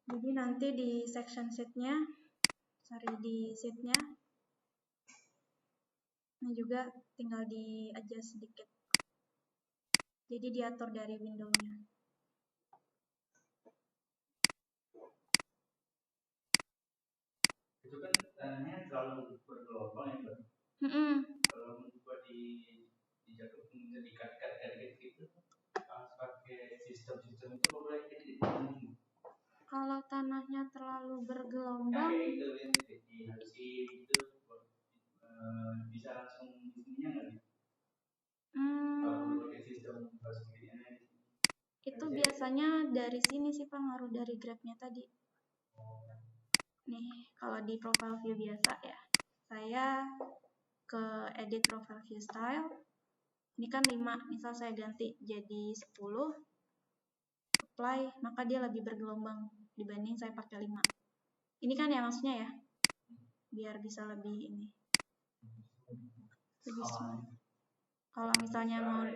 [SPEAKER 1] Jadi nanti di section sheet-nya, di sheet-nya, ini juga tinggal di adjust sedikit. Jadi diatur dari window-nya.
[SPEAKER 2] Itu kan tanahnya terlalu bergelombang ya, Mbak. Kalau buat dijatuh dikat-kat gitu, harus pakai sistem itu boleh jadi.
[SPEAKER 1] Kalau tanahnya terlalu bergelombang,
[SPEAKER 2] bisa langsung di sininya nggak?
[SPEAKER 1] Itu biasanya dari sini sih Pak, ngaruh dari grabnya tadi. Nih, kalau di profile view biasa ya, saya ke edit profile view style. Ini kan 5, misal saya ganti jadi 10, apply, maka dia lebih bergelombang dibanding saya pakai 5. Ini kan ya maksudnya ya, biar bisa lebih ini. Lebih smooth. Kalau misalnya mau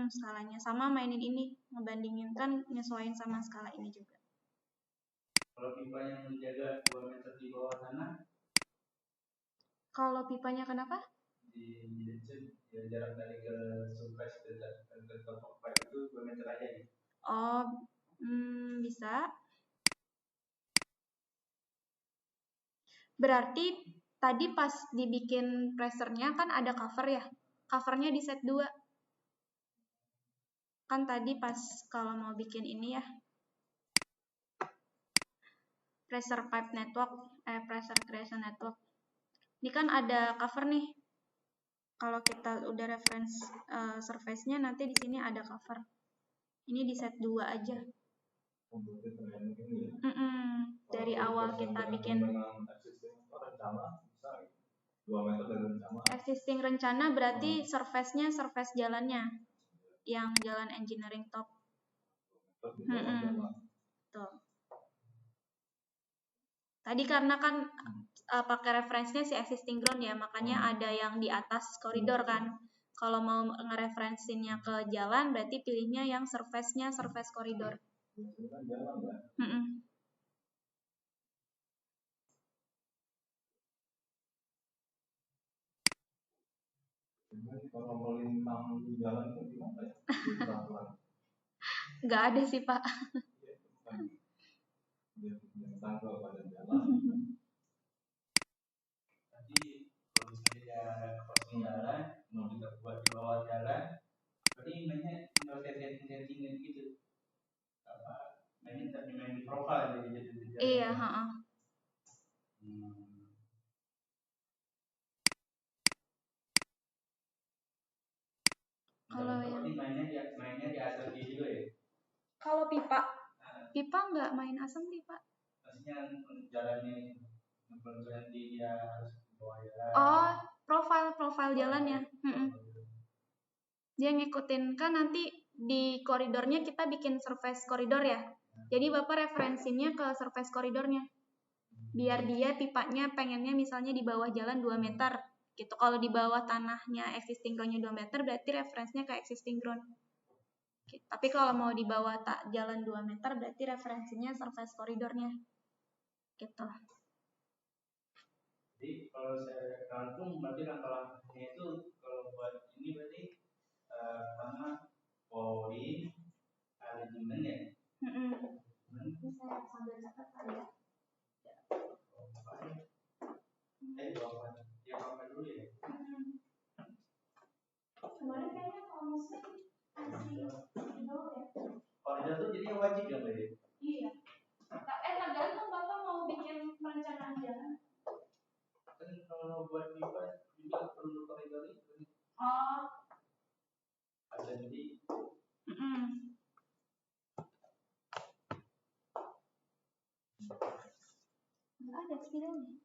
[SPEAKER 1] skalanya sama, mainin ini, ngebandingin kan nyesuaiin sama skala ini juga.
[SPEAKER 2] Kalau pipa yang menjaga 2 meter di bawah tanah?
[SPEAKER 1] Kalau pipanya kenapa?
[SPEAKER 2] Di jarak dari ke surface ke top pipe itu 2 meter aja gitu.
[SPEAKER 1] Oh, bisa. Berarti tadi pas dibikin pressernya kan ada cover ya? Covernya di set 2. Kan tadi pas kalau mau bikin ini ya, pressure pipe network, pressure creation network. Ini kan ada cover nih. Kalau kita udah reference surface-nya, nanti di sini ada cover. Ini di set 2 aja. Dari awal kita bikin existing rencana berarti surface-nya surface jalannya, yang jalan engineering top. Tuh. Tadi karena kan pakai referensinya si existing ground ya, makanya ada yang di atas koridor kan. Kalau mau ngereferensinya ke jalan, berarti pilihnya yang surface-nya surface koridor.
[SPEAKER 2] Kalau melintang di jalan itu gimana ya?
[SPEAKER 1] Nggak ada sih Pak.
[SPEAKER 2] Jadi kalau misalnya dia crossing jalan, mau kita buat di bawah jalan, berarti mainnya tinggal setting gitu. Apa? Mainnya tapi main di profile jadi.
[SPEAKER 1] Iya, Kalau yang
[SPEAKER 2] mainnya di asal juga ya?
[SPEAKER 1] Kalau pipa nggak main asam pipa.
[SPEAKER 2] Maksudnya jalannya di dia harus bawa jalan.
[SPEAKER 1] Oh, profile jalannya. Dia ngikutin kan nanti di koridornya kita bikin surface koridor ya. Jadi Bapak referensinya ke surface koridornya. Biar dia pipanya pengennya misalnya di bawah jalan 2 meter gitu. Kalau di bawah tanahnya existing ground-nya 2 meter berarti referensinya ke existing ground. Gitu. Tapi kalau mau di bawah jalan 2 meter berarti referensinya surface koridornya. Gitu.
[SPEAKER 2] Jadi kalau saya rangkum berarti langkah-langkahnya itu kalau buat ini berarti pertama point alignment ya.
[SPEAKER 1] Ini saya sambil catat ya.
[SPEAKER 2] Yang apa dulu ya?
[SPEAKER 1] Kemarin kayaknya kalau musik
[SPEAKER 2] koridor itu jadi wajib ya Mbak?
[SPEAKER 1] Iya. Tergantung Bapak mau bikin perencanaan jalan.
[SPEAKER 2] Kan kalau buat pipa juga perlu koridor itu.
[SPEAKER 1] Oh.
[SPEAKER 2] Ada jadi.
[SPEAKER 1] Nggak ada spidolnya.